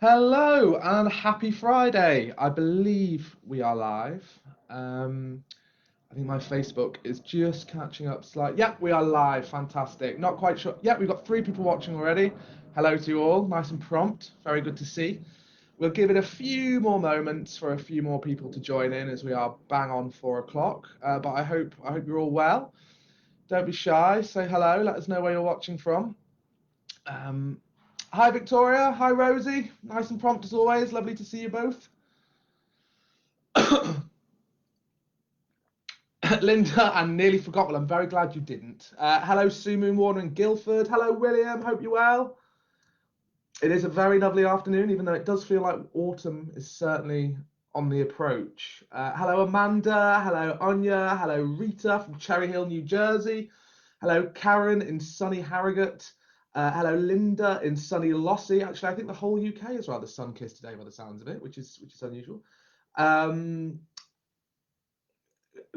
Hello and happy Friday. I believe we are live. Um, I think my Facebook is just catching up slightly. Yeah, we are live. Fantastic. Not quite sure. Yeah, we've got 3 people watching already. Hello to you all. Nice and prompt. Very good to see. We'll give it a few more moments for a few more people to join in as we are bang on 4 o'clock. But I hope you're all well. Don't be shy. Say hello. Let us know where you're watching from. Um, Hi Victoria, hi Rosie. Nice and prompt as always. Lovely to see you both. Linda, I nearly forgot. Well, I'm very glad you didn't. Hello, Sue Moon Warner and Guildford. Hello, William. Hope you're well. It is a very lovely afternoon, even though it does feel like autumn is certainly on the approach. Hello, Amanda. Hello, Anya. Hello, Rita from Cherry Hill, New Jersey. Hello, Karen in sunny Harrogate. Hello, Linda in sunny Lossy. Actually, I think the whole UK is rather sun-kissed today, by the sounds of it, which is unusual. Um,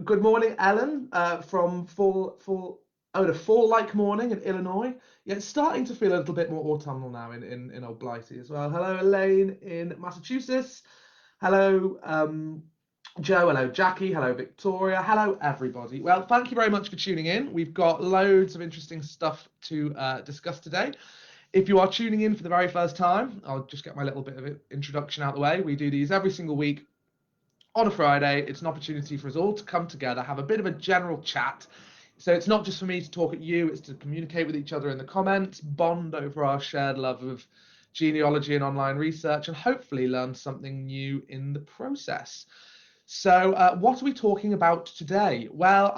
Good morning, Ellen, from the Fall Like Morning in Illinois. Yeah, it's starting to feel a little bit more autumnal now in Old Blighty as well. Hello, Elaine in Massachusetts. Hello, Joe. Hello, Jackie. Hello, Victoria. Hello, everybody. Well, thank you very much for tuning in. We've got loads of interesting stuff to discuss today. If you are tuning in for the very first time, I'll just get my little bit of introduction out of the way. We do these every single week on a Friday. It's an opportunity for us all to come together, have a bit of a general chat. So it's not just for me to talk at you, it's to communicate with each other in the comments, bond over our shared love of genealogy and online research, and hopefully learn something new in the process. So, what are we talking about today? Well,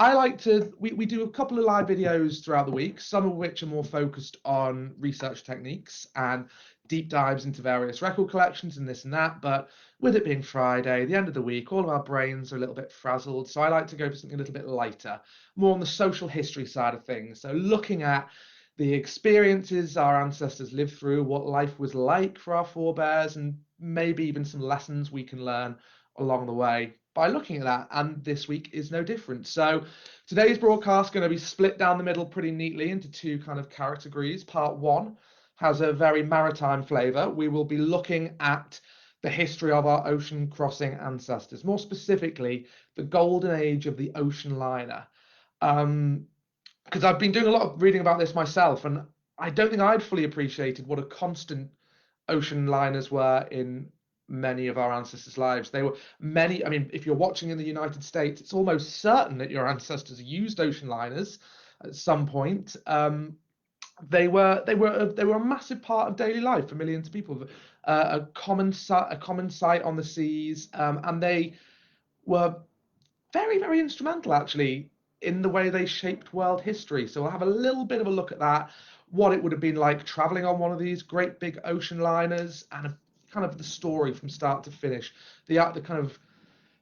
we do a couple of live videos throughout the week, some of which are more focused on research techniques and deep dives into various record collections and this and that. But with it being Friday, the end of the week, all of our brains are a little bit frazzled. So I like to go for something a little bit lighter, more on the social history side of things. So looking at the experiences our ancestors lived through, what life was like for our forebears, and maybe even some lessons we can learn along the way by looking at that. And this week is no different. So today's broadcast is going to be split down the middle pretty neatly into two kind of categories. Part one has a very maritime flavour. We will be looking at the history of our ocean crossing ancestors, more specifically, the golden age of the ocean liner. Because I've been doing a lot of reading about this myself, and I don't think I'd fully appreciated what a constant ocean liners were in many of our ancestors' lives. They were many. I mean, if you're watching in the United States, it's almost certain that your ancestors used ocean liners at some point. They were a massive part of daily life for millions of people. A common sight on the seas, and they were very, very instrumental actually in the way they shaped world history. So we'll have a little bit of a look at that, what it would have been like traveling on one of these great big ocean liners, and kind of the story from start to finish. The kind of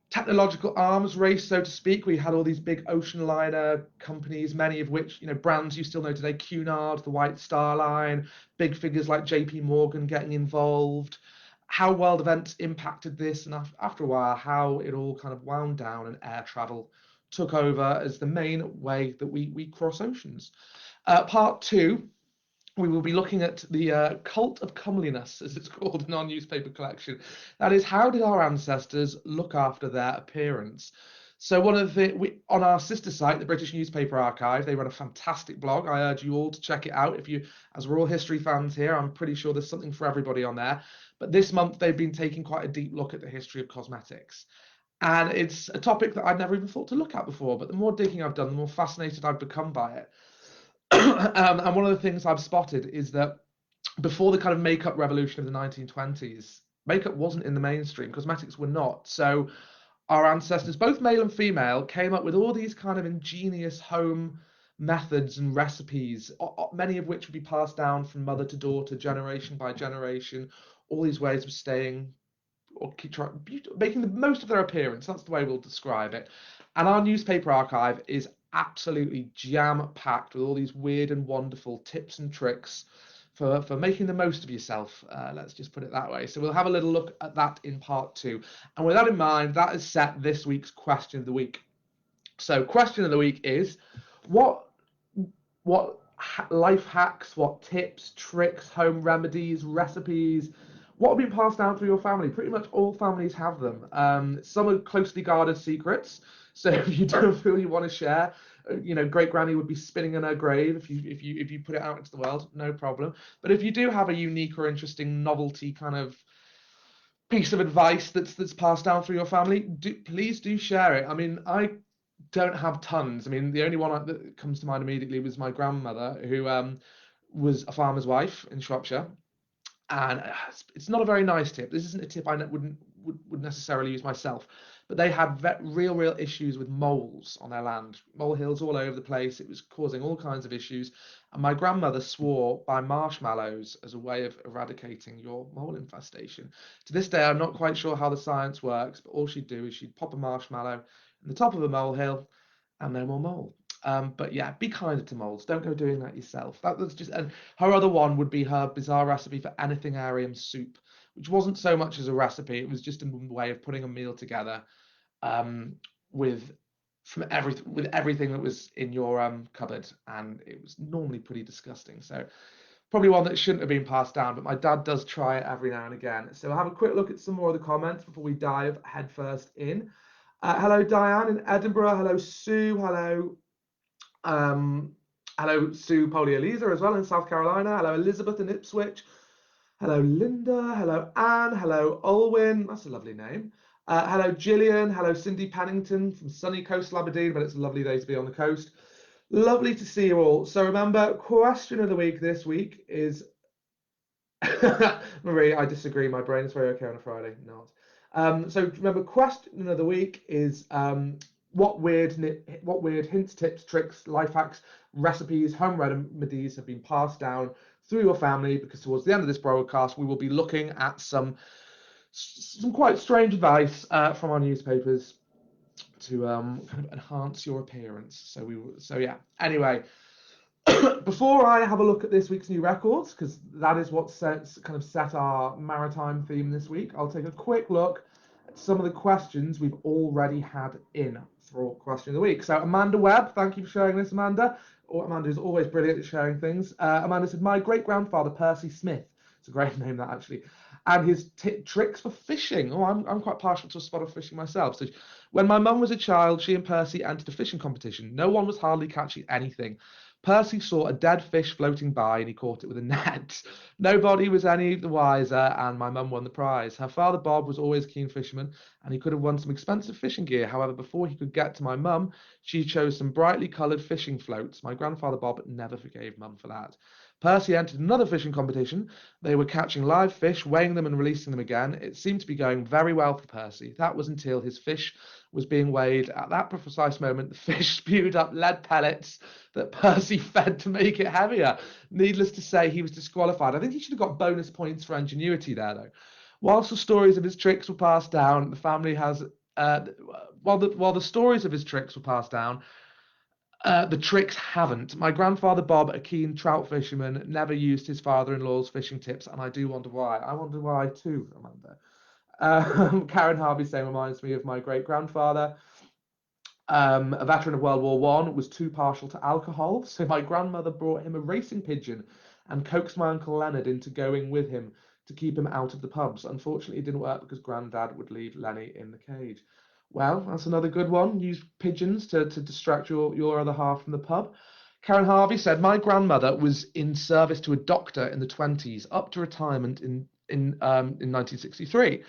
technological arms race, so to speak. We had all these big ocean liner companies, many of which, brands you still know today, Cunard, the White Star Line, big figures like JP Morgan getting involved, how world events impacted this, and after a while, how it all kind of wound down and air travel took over as the main way that we cross oceans. Part two, we will be looking at the cult of comeliness, as it's called in our newspaper collection. That is, how did our ancestors look after their appearance? So one of on our sister site, the British Newspaper Archive, they run a fantastic blog. I urge you all to check it out. If you, as we're all history fans here, I'm pretty sure there's something for everybody on there. But this month they've been taking quite a deep look at the history of cosmetics. And it's a topic that I'd never even thought to look at before. But the more digging I've done, the more fascinated I've become by it. And one of the things I've spotted is that before the kind of makeup revolution of the 1920s, makeup wasn't in the mainstream, cosmetics were not. So our ancestors, both male and female, came up with all these kind of ingenious home methods and recipes, many of which would be passed down from mother to daughter, generation by generation, all these ways of staying or making the most of their appearance. That's the way we'll describe it. And our newspaper archive is absolutely jam packed with all these weird and wonderful tips and tricks for making the most of yourself. Let's just put it that way. So we'll have a little look at that in part two. And with that in mind, that has set this week's question of the week. So question of the week is, what life hacks, what tips, tricks, home remedies, recipes, What have been passed down through your family? Pretty much all families have them. Some are closely guarded secrets. So if you don't feel you want to share, great granny would be spinning in her grave if you put it out into the world, no problem. But if you do have a unique or interesting novelty kind of piece of advice that's passed down through your family, please do share it. I mean, I don't have tons. I mean, the only one that comes to mind immediately was my grandmother, who was a farmer's wife in Shropshire, and it's not a very nice tip. This isn't a tip I would necessarily use myself, but they had real issues with moles on their land, molehills all over the place. It was causing all kinds of issues, and my grandmother swore by marshmallows as a way of eradicating your mole infestation. To this day, I'm not quite sure how the science works, but all she'd do is she'd pop a marshmallow in the top of a molehill, and no more mole. But yeah, be kinder to moles. Don't go doing that yourself. That's just. And her other one would be her bizarre recipe for anything arium soup, which wasn't so much as a recipe. It was just a way of putting a meal together, um, with with everything that was in your cupboard, and it was normally pretty disgusting. So probably one that shouldn't have been passed down. But my dad does try it every now and again. So I'll have a quick look at some more of the comments before we dive headfirst in. Hello, Diane in Edinburgh. Hello, Sue. Um, Hello, Sue Polielisa as well in South Carolina. Hello, Elizabeth in Ipswich. Hello, Linda. Hello, Anne. Hello, Olwyn. That's a lovely name. Hello, Gillian. Hello, Cindy Pennington from sunny coastal Aberdeen, but it's a lovely day to be on the coast. Lovely to see you all. So remember, question of the week this week is Marie, I disagree. My brain is very okay on a Friday. Not. So remember, question of the week is what weird hints, tips, tricks, life hacks, recipes, home remedies have been passed down through your family? Because towards the end of this broadcast, we will be looking at some quite strange advice from our newspapers to kind of enhance your appearance. So yeah. Anyway. Before I have a look at this week's new records, because that is what kind of set our maritime theme this week, I'll take a quick look at some of the questions we've already had in for question of the week. So Amanda Webb, thank you for sharing this, Amanda. Amanda is always brilliant at sharing things. Amanda said, my great-grandfather, Percy Smith, it's a great name that actually, and his tricks for fishing. Oh, I'm quite partial to a spot of fishing myself. So when my mum was a child, she and Percy entered a fishing competition. No one was hardly catching anything. Percy saw a dead fish floating by and he caught it with a net. Nobody was any the wiser, and my mum won the prize. Her father, Bob, was always a keen fisherman and he could have won some expensive fishing gear. However, before he could get to my mum, she chose some brightly coloured fishing floats. My grandfather, Bob, never forgave mum for that. Percy entered another fishing competition. They were catching live fish, weighing them and releasing them again. It seemed to be going very well for Percy. That was until his fish was being weighed. At that precise moment, the fish spewed up lead pellets that Percy fed to make it heavier. Needless to say, he was disqualified. I think he should have got bonus points for ingenuity there, though. Whilst the stories of his tricks were passed down, the family has while the stories of his tricks were passed down, the tricks haven't. My grandfather Bob, a keen trout fisherman, never used his father-in-law's fishing tips, and I do wonder why. I wonder why too, Amanda. Karen Harvey saying reminds me of my great-grandfather. A veteran of World War One, was too partial to alcohol, so my grandmother brought him a racing pigeon and coaxed my Uncle Leonard into going with him to keep him out of the pubs. Unfortunately, it didn't work because Grandad would leave Lenny in the cage. Well, that's another good one. Use pigeons to distract your other half from the pub. Karen Harvey said, my grandmother was in service to a doctor in the 20s, up to retirement in 1963.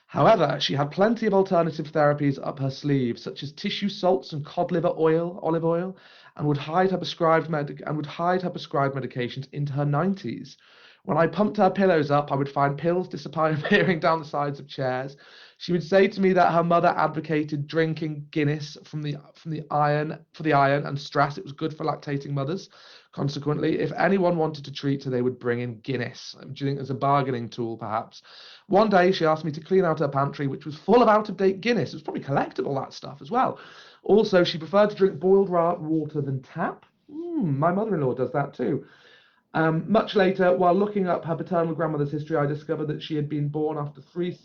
However, she had plenty of alternative therapies up her sleeve, such as tissue salts and cod liver oil, olive oil, and would hide her prescribed medications into her 90s. When I pumped her pillows up, I would find pills disappearing down the sides of chairs. She would say to me that her mother advocated drinking Guinness for the iron and stress. It was good for lactating mothers. Consequently, if anyone wanted to treat her, they would bring in Guinness. Do you think as a bargaining tool, perhaps? One day, she asked me to clean out her pantry, which was full of out-of-date Guinness. It was probably collectible, that stuff, as well. Also, she preferred to drink boiled water than tap. My mother-in-law does that too. Much later, while looking up her paternal grandmother's history, I discovered that she had been born after three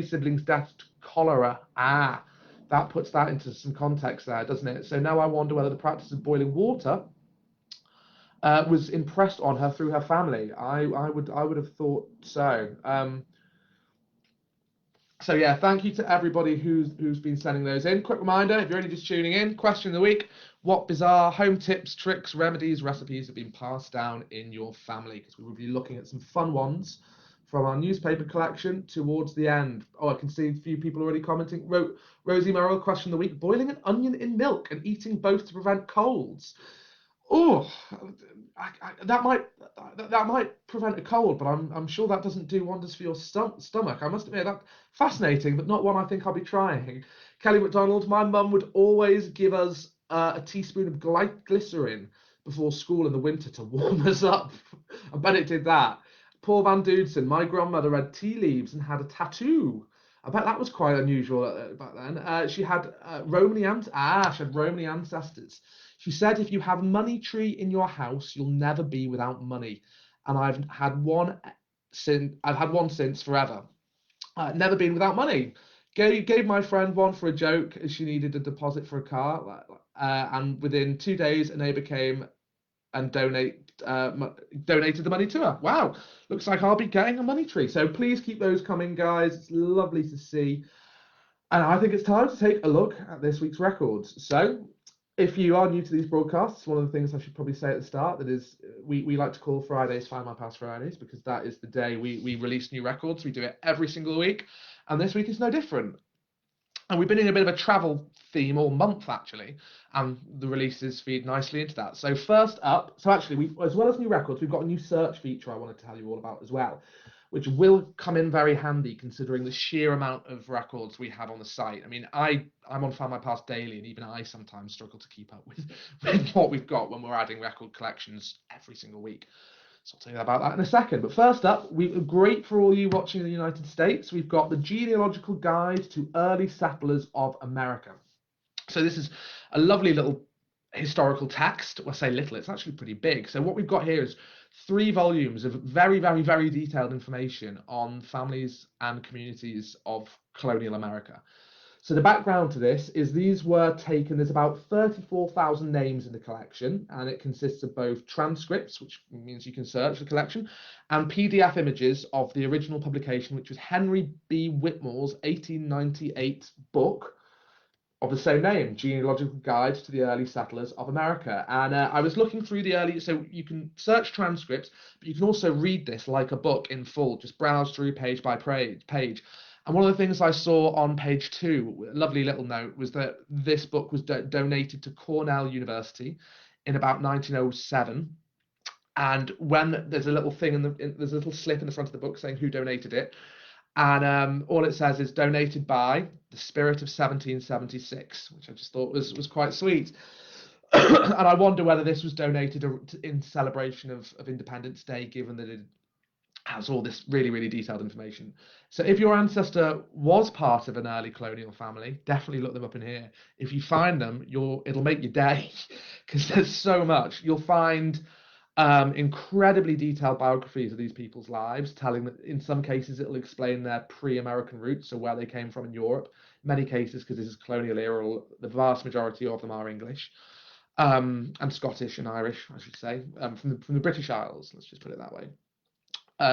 siblings' deaths to cholera. That puts that into some context there, doesn't it? So now I wonder whether the practice of boiling water was impressed on her through her family. I would have thought so. So yeah, thank you to everybody who's been sending those in. Quick reminder, if you're only just tuning in, question of the week: what bizarre home tips, tricks, remedies, recipes have been passed down in your family? Because we will be looking at some fun ones from our newspaper collection towards the end. Oh, I can see a few people already commenting. Rosie Merrill, question of the week: boiling an onion in milk and eating both to prevent colds. Oh, that might prevent a cold, but I'm sure that doesn't do wonders for your stomach. I must admit that fascinating, but not one I think I'll be trying. Kelly McDonald, my mum would always give us a teaspoon of glycerin before school in the winter to warm us up. I bet it did that. Paul Van Dudson, my grandmother read tea leaves and had a tattoo. I bet that was quite unusual back then. She had Romany ancestors. She said, if you have a money tree in your house, you'll never be without money. And I've had one since forever. Never been without money. Gave my friend one for a joke as she needed a deposit for a car. And within 2 days, a neighbour came and donated the money to her. Wow, looks like I'll be getting a money tree. So please keep those coming, guys. It's lovely to see. And I think it's time to take a look at this week's records. So, if you are new to these broadcasts, one of the things I should probably say at the start that is we like to call Fridays Findmypast Fridays because that is the day we release new records. We do it every single week, and this week is no different. And we've been in a bit of a travel theme all month actually, and the releases feed nicely into that. So first up, so actually we, as well as new records, we've got a new search feature I want to tell you all about as well, which will come in very handy considering the sheer amount of records we have on the site. I mean, I'm on Find My Past daily, and even I sometimes struggle to keep up with what we've got when we're adding record collections every single week. So I'll tell you about that in a second. But first up, great for all you watching in the United States. We've got the Genealogical Guide to Early Settlers of America. So this is a lovely little historical text. Well, I say little, it's actually pretty big. So what we've got here is 3 volumes of very, very, very detailed information on families and communities of colonial America. So the background to this is these were taken, there's about 34,000 names in the collection, and it consists of both transcripts, which means you can search the collection, and PDF images of the original publication, which was Henry B. Whitmore's 1898 book of the same name, Genealogical Guide to the Early Settlers of America. And I was looking through the early, so you can search transcripts, but you can also read this like a book in full, just browse through page by page. And one of the things I saw on page 2, a lovely little note, was that this book was donated to Cornell University in about 1907. And when there's a little thing there's a little slip in the front of the book saying who donated it, and all it says is donated by the spirit of 1776, which I just thought was quite sweet. And I wonder whether this was donated in celebration of Independence Day, given that it has all this really, really detailed information. So if your ancestor was part of an early colonial family, definitely look them up in here. If you find them, it'll make your day because there's so much. You'll find incredibly detailed biographies of these people's lives, telling that in some cases it'll explain their pre-American roots, so where they came from in Europe. In many cases, because this is colonial era, the vast majority of them are English, and Scottish and Irish, I should say, from the British Isles. Let's just put it that way.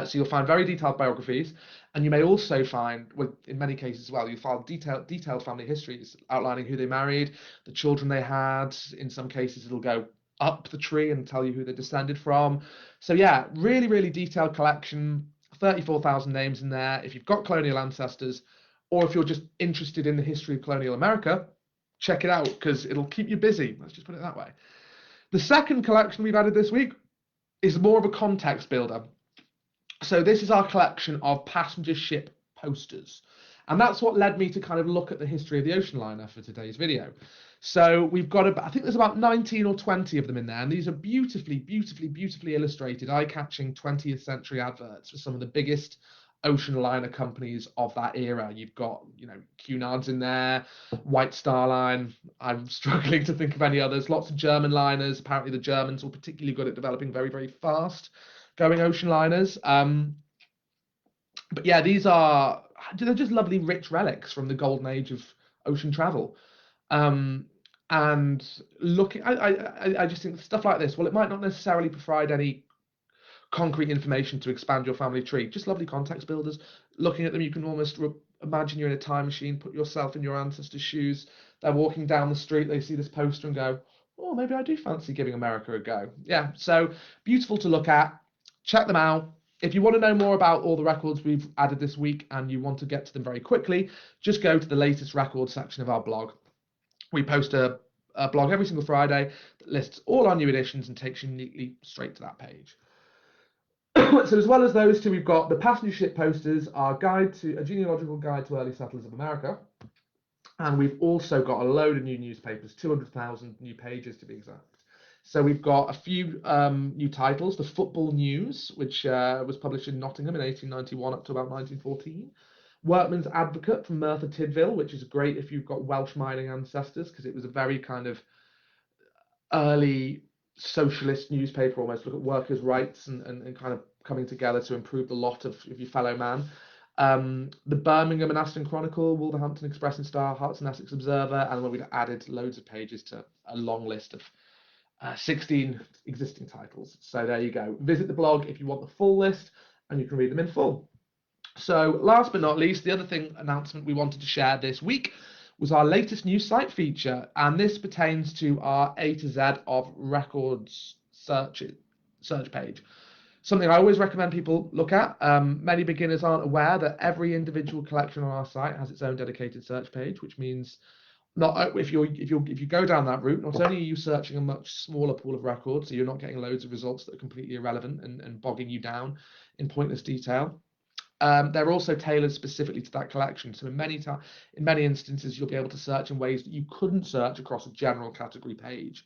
So you'll find very detailed biographies, and you may also find, well, in many cases as well, you'll find detailed family histories outlining who they married, the children they had. In some cases, it'll go up the tree and tell you who they descended from. So yeah, really, really detailed collection, 34,000 names in there. If you've got colonial ancestors, or if you're just interested in the history of colonial America, check it out because it'll keep you busy. Let's just put it that way. The second collection we've added this week is more of a context builder. So this is our collection of passenger ship posters. And that's what led me to kind of look at the history of the ocean liner for today's video. So we've got, I think there's about 19 or 20 of them in there. And these are beautifully, beautifully, beautifully illustrated, eye-catching 20th century adverts for some of the biggest ocean liner companies of that era. You've got, Cunard's in there, White Star Line. I'm struggling to think of any others. Lots of German liners. Apparently the Germans were particularly good at developing very, very fast going ocean liners. But yeah, they're just lovely, rich relics from the golden age of ocean travel. And looking, I just think stuff like this, well, it might not necessarily provide any concrete information to expand your family tree, just lovely context builders. Looking at them, you can almost imagine you're in a time machine, put yourself in your ancestors' shoes. They're walking down the street, they see this poster and go, oh, maybe I do fancy giving America a go. Yeah, so beautiful to look at. Check them out. If you want to know more about all the records we've added this week and you want to get to them very quickly, just go to the latest record section of our blog. We post a blog every single Friday that lists all our new editions and takes you neatly straight to that page. So as well as those two, we've got the passenger ship posters, our guide to a genealogical guide to early settlers of America, and we've also got a load of new newspapers, 200,000 new pages to be exact. So we've got a few new titles: the Football News, which was published in Nottingham in 1891 up to about 1914. Workman's Advocate from Merthyr Tydfil, which is great if you've got Welsh mining ancestors, because it was a very kind of early socialist newspaper, almost look at workers' rights and kind of coming together to improve the lot of your fellow man. The Birmingham and Aston Chronicle, Wolverhampton Express and Star, Herts and Essex Observer, and then we've added loads of pages to a long list of 16 existing titles. So there you go. Visit the blog if you want the full list, and you can read them in full. So last but not least, the other announcement we wanted to share this week was our latest new site feature, and this pertains to our A to Z of records search page. Something I always recommend people look at. Many beginners aren't aware that every individual collection on our site has its own dedicated search page, which means not if you go down that route, not only are you searching a much smaller pool of records, so you're not getting loads of results that are completely irrelevant and bogging you down in pointless detail. They're also tailored specifically to that collection. So in many instances, you'll be able to search in ways that you couldn't search across a general category page.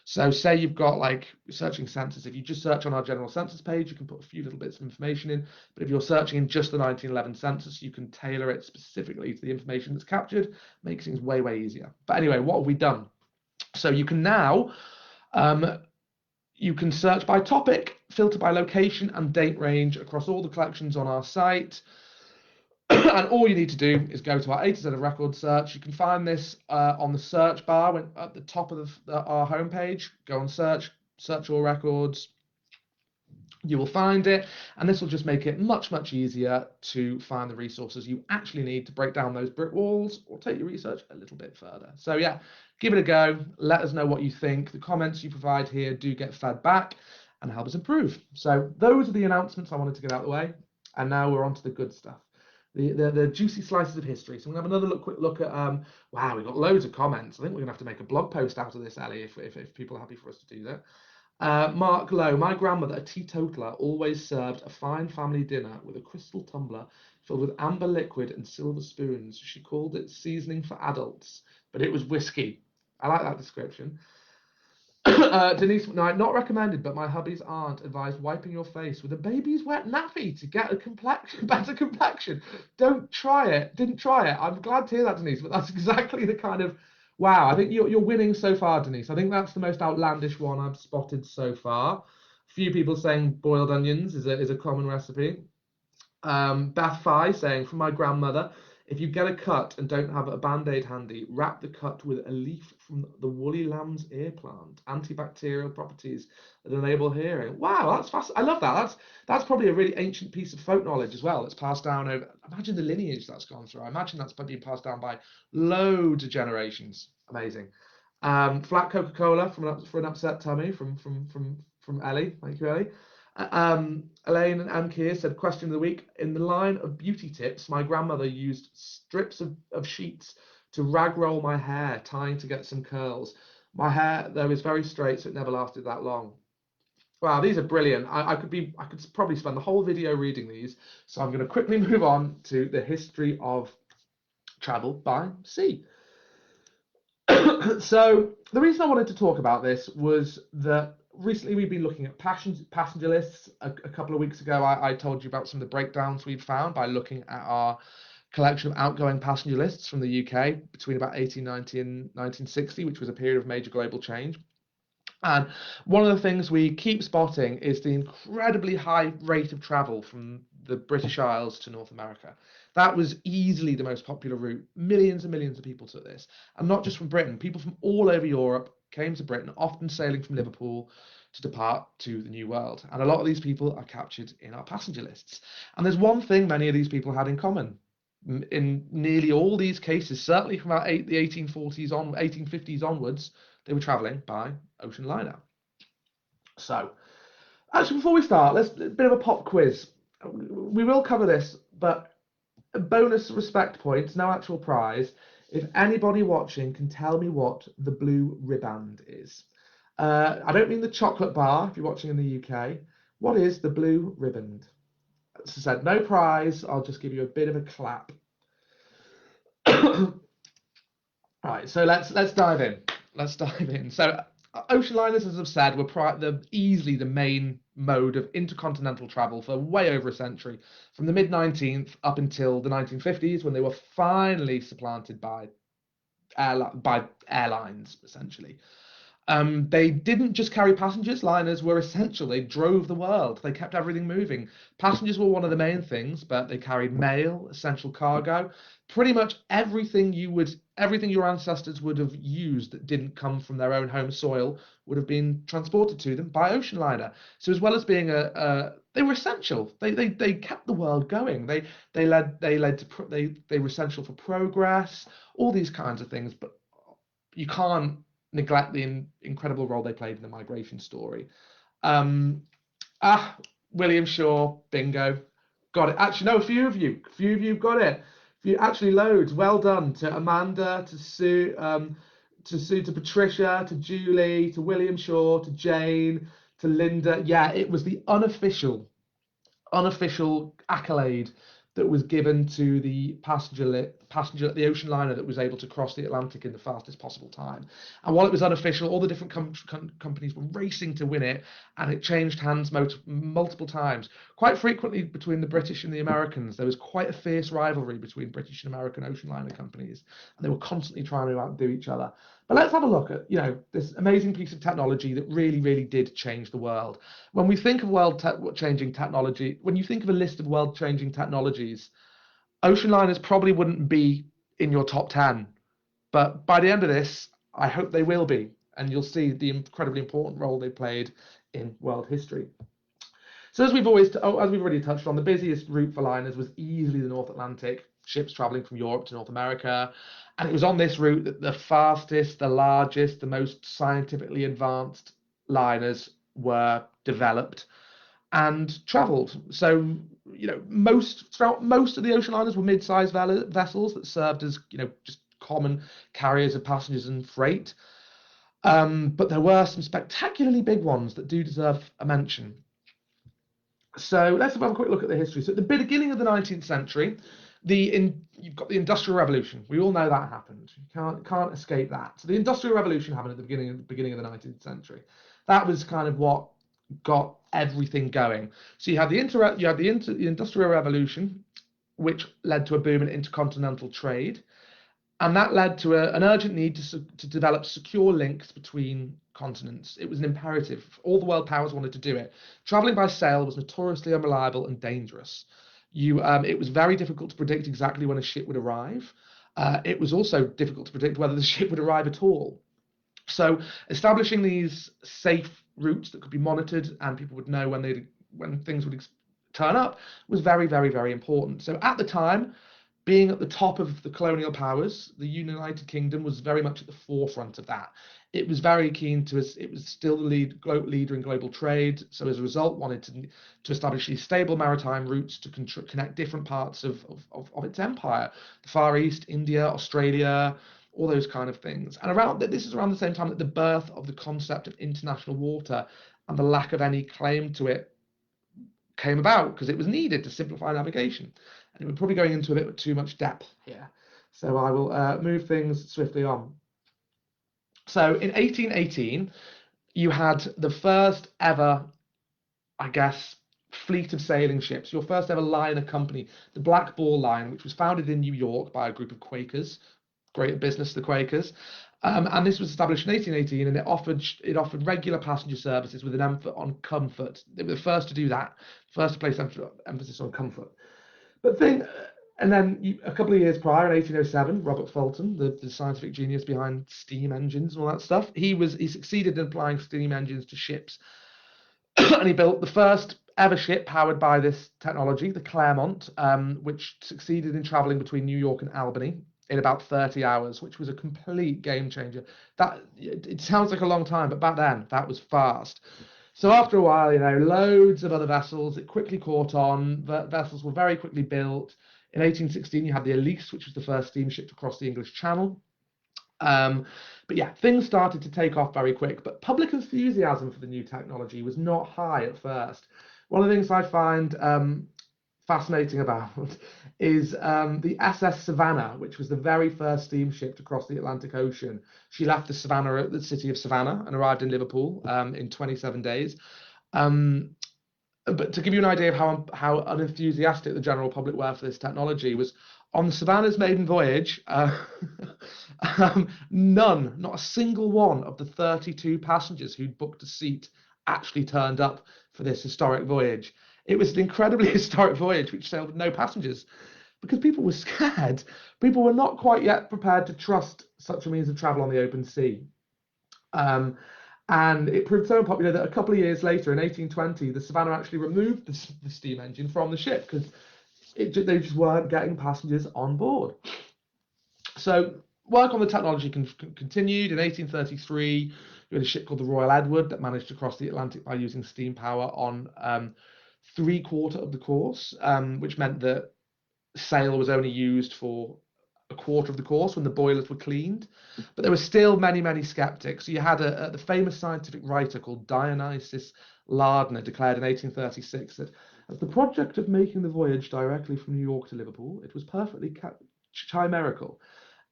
So say you've got like searching census. If you just search on our general census page, you can put a few little bits of information in. But if you're searching in just the 1911 census, you can tailor it specifically to the information that's captured. Makes things way, way easier. But anyway, what have we done? So you can now you can search by topic, filter by location and date range across all the collections on our site. And all you need to do is go to our A to Z of record search. You can find this on the search bar at the top of our homepage. Go and search all records. You will find it, and this will just make it much, much easier to find the resources you actually need to break down those brick walls or take your research a little bit further. So yeah, give it a go. Let us know what you think. The comments you provide here do get fed back and help us improve. So those are the announcements I wanted to get out of the way, and now we're on to the good stuff. The juicy slices of history. So we're going to have another quick look at, wow, we've got loads of comments. I think we're going to have to make a blog post out of this, Ellie, if people are happy for us to do that. Mark Lowe, my grandmother, a teetotaler, always served a fine family dinner with a crystal tumbler filled with amber liquid and silver spoons. She called it seasoning for adults, but it was whiskey. I like that description. Denise, no, not recommended, but my hubby's aunt advised wiping your face with a baby's wet nappy to get a better complexion. Don't try it. Didn't try it. I'm glad to hear that, Denise, but that's exactly the kind of, wow, I think you're winning so far, Denise. I think that's the most outlandish one I've spotted so far. A few people saying boiled onions is a common recipe. Beth Fye saying, from my grandmother, if you get a cut and don't have a band-aid handy, wrap the cut with a leaf from the woolly lamb's ear plant. Antibacterial properties that enable hearing. Wow, that's fast. I love that. That's probably a really ancient piece of folk knowledge as well. That's passed down over. Imagine the lineage that's gone through. I imagine that's been passed down by loads of generations. Amazing. Flat Coca-Cola for an upset tummy from Ellie. Thank you, Ellie. Elaine and Anne Keir said, question of the week. In the line of beauty tips, my grandmother used strips of sheets to rag roll my hair, tying to get some curls. My hair, though, is very straight, so it never lasted that long. Wow, these are brilliant. I could probably spend the whole video reading these, so I'm going to quickly move on to the history of travel by sea. So the reason I wanted to talk about this was that recently we've been looking at passenger lists. A couple of weeks ago, I told you about some of the breakdowns we'd found by looking at our collection of outgoing passenger lists from the UK between about 1890 and 1960, which was a period of major global change. And one of the things we keep spotting is the incredibly high rate of travel from the British Isles to North America. That was easily the most popular route. Millions and millions of people took this, and not just from Britain. People from all over Europe came to Britain, often sailing from Liverpool to depart to the New World. And a lot of these people are captured in our passenger lists. And there's one thing many of these people had in common. In nearly all these cases, certainly from about the 1840s on, 1850s onwards, they were travelling by ocean liner. So, actually, before we start, let's a bit of a pop quiz. We will cover this, but a bonus respect points, no actual prize. If anybody watching can tell me what the blue riband is. I don't mean the chocolate bar if you're watching in the UK. What is the blue riband? As I said, no prize. I'll just give you a bit of a clap. Right, so let's dive in. Let's dive in. So ocean liners, as I've said, were easily the main mode of intercontinental travel for way over a century, from the mid-19th up until the 1950s, when they were finally supplanted by airlines, essentially. They didn't just carry passengers. Liners were essential. They drove the world. They kept everything moving. Passengers were one of the main things, but they carried mail, essential cargo, pretty much everything your ancestors would have used that didn't come from their own home soil would have been transported to them by ocean liner. So as well as being they were essential. They kept the world going. They were essential for progress. All these kinds of things, but you can't neglect the incredible role they played in the migration story. William Shaw, bingo, got it. Actually, no, a few of you got it. Actually, loads. Well done to Amanda, to Sue, to Patricia, to Julie, to William Shaw, to Jane, to Linda. Yeah, it was the unofficial accolade that was given to the the ocean liner that was able to cross the Atlantic in the fastest possible time. And while it was unofficial, all the different companies were racing to win it, and it changed hands multiple times. Quite frequently between the British and the Americans, there was quite a fierce rivalry between British and American ocean liner companies, and they were constantly trying to outdo each other. But let's have a look at, this amazing piece of technology that really, really did change the world. When we think of world-changing technology, when you think of a list of world-changing technologies, ocean liners probably wouldn't be in your top 10. But by the end of this, I hope they will be, and you'll see the incredibly important role they played in world history. So as we've already touched on, the busiest route for liners was easily the North Atlantic, ships traveling from Europe to North America. And it was on this route that the fastest, the largest, the most scientifically advanced liners were developed and traveled. So, most of the ocean liners were mid-sized vessels that served as, just common carriers of passengers and freight. But there were some spectacularly big ones that do deserve a mention. So let's have a quick look at the history. So at the beginning of the 19th century, you've got the Industrial Revolution. We all know that happened. You can't escape that. So the Industrial Revolution happened at the beginning of the 19th century. That was kind of what got everything going. So you had the Industrial Revolution, which led to a boom in intercontinental trade. And that led to an urgent need to develop secure links between continents. It was an imperative. All the world powers wanted to do it. Traveling by sail was notoriously unreliable and dangerous. It was very difficult to predict exactly when a ship would arrive. It was also difficult to predict whether the ship would arrive at all. So establishing these safe routes that could be monitored and people would know when things would turn up was very, very, very important. So at the time, being at the top of the colonial powers, the United Kingdom was very much at the forefront of that. It was very keen it was still the leader in global trade. So as a result, wanted to establish these stable maritime routes to connect different parts of its empire, the Far East, India, Australia, all those kind of things. And this is around the same time that the birth of the concept of international water and the lack of any claim to it came about, because it was needed to simplify navigation. And we're probably going into a bit too much depth here. So I will move things swiftly on. So in 1818, you had the first ever, I guess, fleet of sailing ships, your first ever liner company, the Black Ball Line, which was founded in New York by a group of Quakers, great business, the Quakers. And this was established in 1818, and it offered regular passenger services with an emphasis on comfort. They were the first to do that, first to place emphasis on comfort. But And then a couple of years prior, in 1807, Robert Fulton, the scientific genius behind steam engines and all that stuff, he succeeded in applying steam engines to ships, and he built the first ever ship powered by this technology, the Claremont, which succeeded in traveling between New York and Albany in about 30 hours, which was a complete game changer. That it sounds like a long time, but back then that was fast. So after a while, loads of other vessels, it quickly caught on. Vessels were very quickly built. In 1816, you had the Elise, which was the first steamship to cross the English Channel. But yeah, things started to take off very quick, but public enthusiasm for the new technology was not high at first. One of the things I find fascinating about is the SS Savannah, which was the very first steamship to cross the Atlantic Ocean. She left the city of Savannah, and arrived in Liverpool in 27 days. But to give you an idea of how unenthusiastic the general public were for this technology, was on the Savannah's maiden voyage, not a single one of the 32 passengers who'd booked a seat actually turned up for this historic voyage. It was an incredibly historic voyage which sailed with no passengers because people were scared. People were not quite yet prepared to trust such a means of travel on the open sea. And it proved so popular that a couple of years later, in 1820, the Savannah actually removed the steam engine from the ship because they just weren't getting passengers on board. So work on the technology continued. In 1833, you had a ship called the Royal Edward that managed to cross the Atlantic by using steam power on 3/4 of the course, which meant that sail was only used for a quarter of the course when the boilers were cleaned. But there were still many, many skeptics. So you had the famous scientific writer called Dionysius Lardner declared in 1836 that as the project of making the voyage directly from New York to Liverpool, it was perfectly chimerical,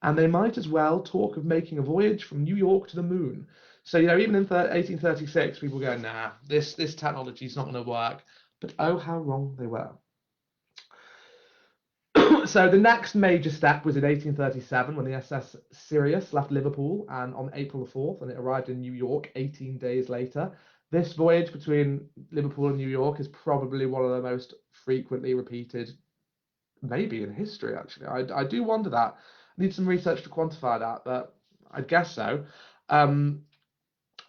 and they might as well talk of making a voyage from New York to the moon. So, even in 1836, people go, nah, this technology is not going to work. But oh, how wrong they were. So the next major step was in 1837 when the SS Sirius left Liverpool and on April the 4th, and it arrived in New York 18 days later. This voyage between Liverpool and New York is probably one of the most frequently repeated, maybe in history, actually. I do wonder that. I need some research to quantify that, but I guess so.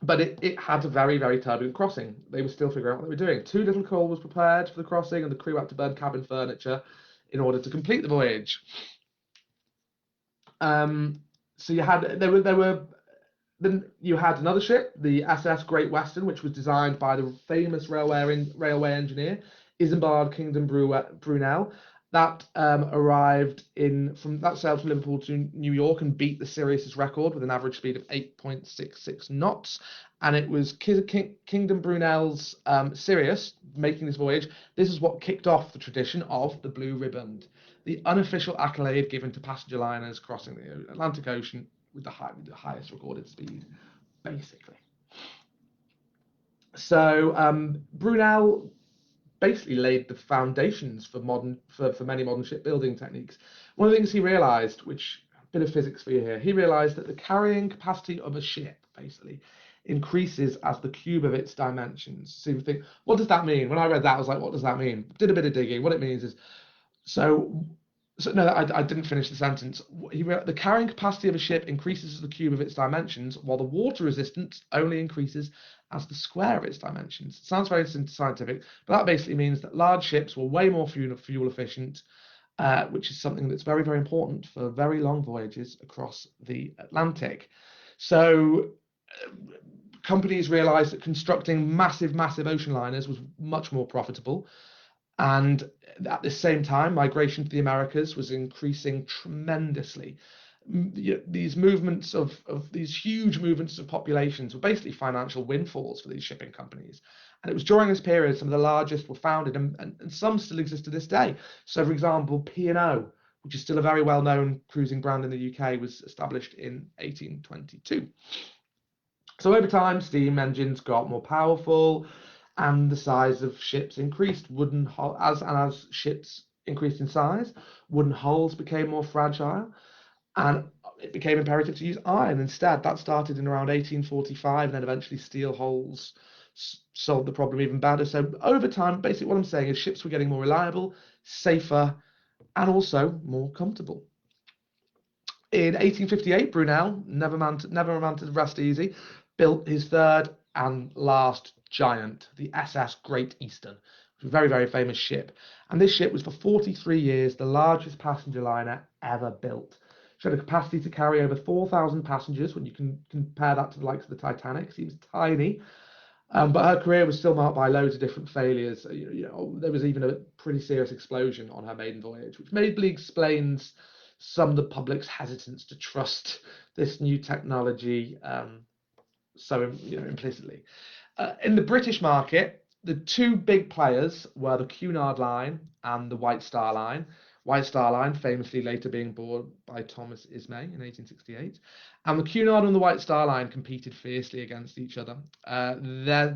But it had a very, very turbulent crossing. They were still figuring out what they were doing. Too little coal was prepared for the crossing, and the crew had to burn cabin furniture in order to complete the voyage. So you had then you had another ship, the SS Great Western, which was designed by the famous railway engineer Isambard Kingdom Brunel. That sailed from Liverpool to New York and beat the Sirius's record with an average speed of 8.66 knots. And it was Kingdom Brunel's Sirius making this voyage. This is what kicked off the tradition of the Blue Riband, the unofficial accolade given to passenger liners crossing the Atlantic Ocean with the highest recorded speed, basically. So Brunel basically laid the foundations for many modern shipbuilding techniques. One of the things he realized, which a bit of physics for you here, he realized that the carrying capacity of a ship basically increases as the cube of its dimensions. So you think, what does that mean? When I read that, I was like, what does that mean? Did a bit of digging. What it means is, no, I didn't finish the sentence. The carrying capacity of a ship increases as the cube of its dimensions, while the water resistance only increases as the square of its dimensions. It sounds very scientific, but that basically means that large ships were way more fuel efficient, which is something that's very, very important for very long voyages across the Atlantic. So companies realized that constructing massive, massive ocean liners was much more profitable. And at the same time, migration to the Americas was increasing tremendously. These movements of these huge movements of populations were basically financial windfalls for these shipping companies. And it was during this period some of the largest were founded, and some still exist to this day. So, for example, P&O, which is still a very well-known cruising brand in the UK, was established in 1822. So over time, steam engines got more powerful, and the size of ships increased. As ships increased in size, wooden hulls became more fragile, and it became imperative to use iron instead. That started in around 1845, and then eventually steel hulls solved the problem even better. So over time, basically what I'm saying is ships were getting more reliable, safer, and also more comfortable. In 1858, Brunel, never a man to rest easy, built his third and last giant, the SS Great Eastern, which was a very, very famous ship. And this ship was for 43 years the largest passenger liner ever built. She had a capacity to carry over 4,000 passengers. When you can compare that to the likes of the Titanic, it seems tiny. But her career was still marked by loads of different failures. There was even a pretty serious explosion on her maiden voyage, which maybe explains some of the public's hesitance to trust this new technology so implicitly. In the British market, the two big players were the Cunard Line and the White Star Line. White Star Line famously later being bought by Thomas Ismay in 1868. And the Cunard and the White Star Line competed fiercely against each other.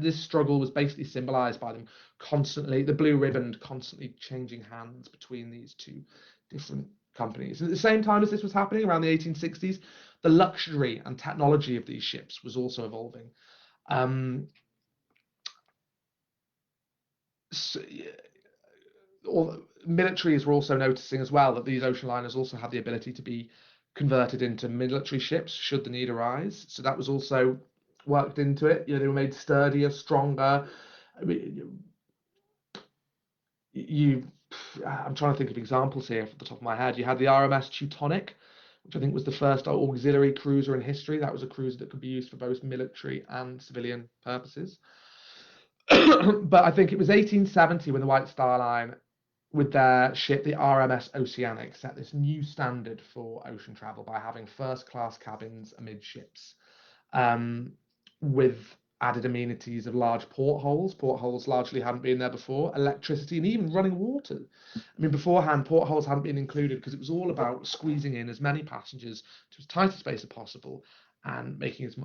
This struggle was basically symbolized by them constantly, the blue ribbon constantly changing hands between these two different companies. At the same time as this was happening, around the 1860s, the luxury and technology of these ships was also evolving. So, or militaries were also noticing as well that these ocean liners also had the ability to be converted into military ships should the need arise. So that was also worked into it. They were made sturdier, stronger. I mean, I'm trying to think of examples here off the top of my head. You had the RMS Teutonic, which I think was the first auxiliary cruiser in history. That was a cruiser that could be used for both military and civilian purposes. But I think it was 1870 when the White Star Line, with their ship, the RMS Oceanic, set this new standard for ocean travel by having first-class cabins amidships, with added amenities of large portholes. Portholes largely hadn't been there before, electricity, and even running water. I mean, beforehand, portholes hadn't been included because it was all about squeezing in as many passengers to as tight a space as possible and make as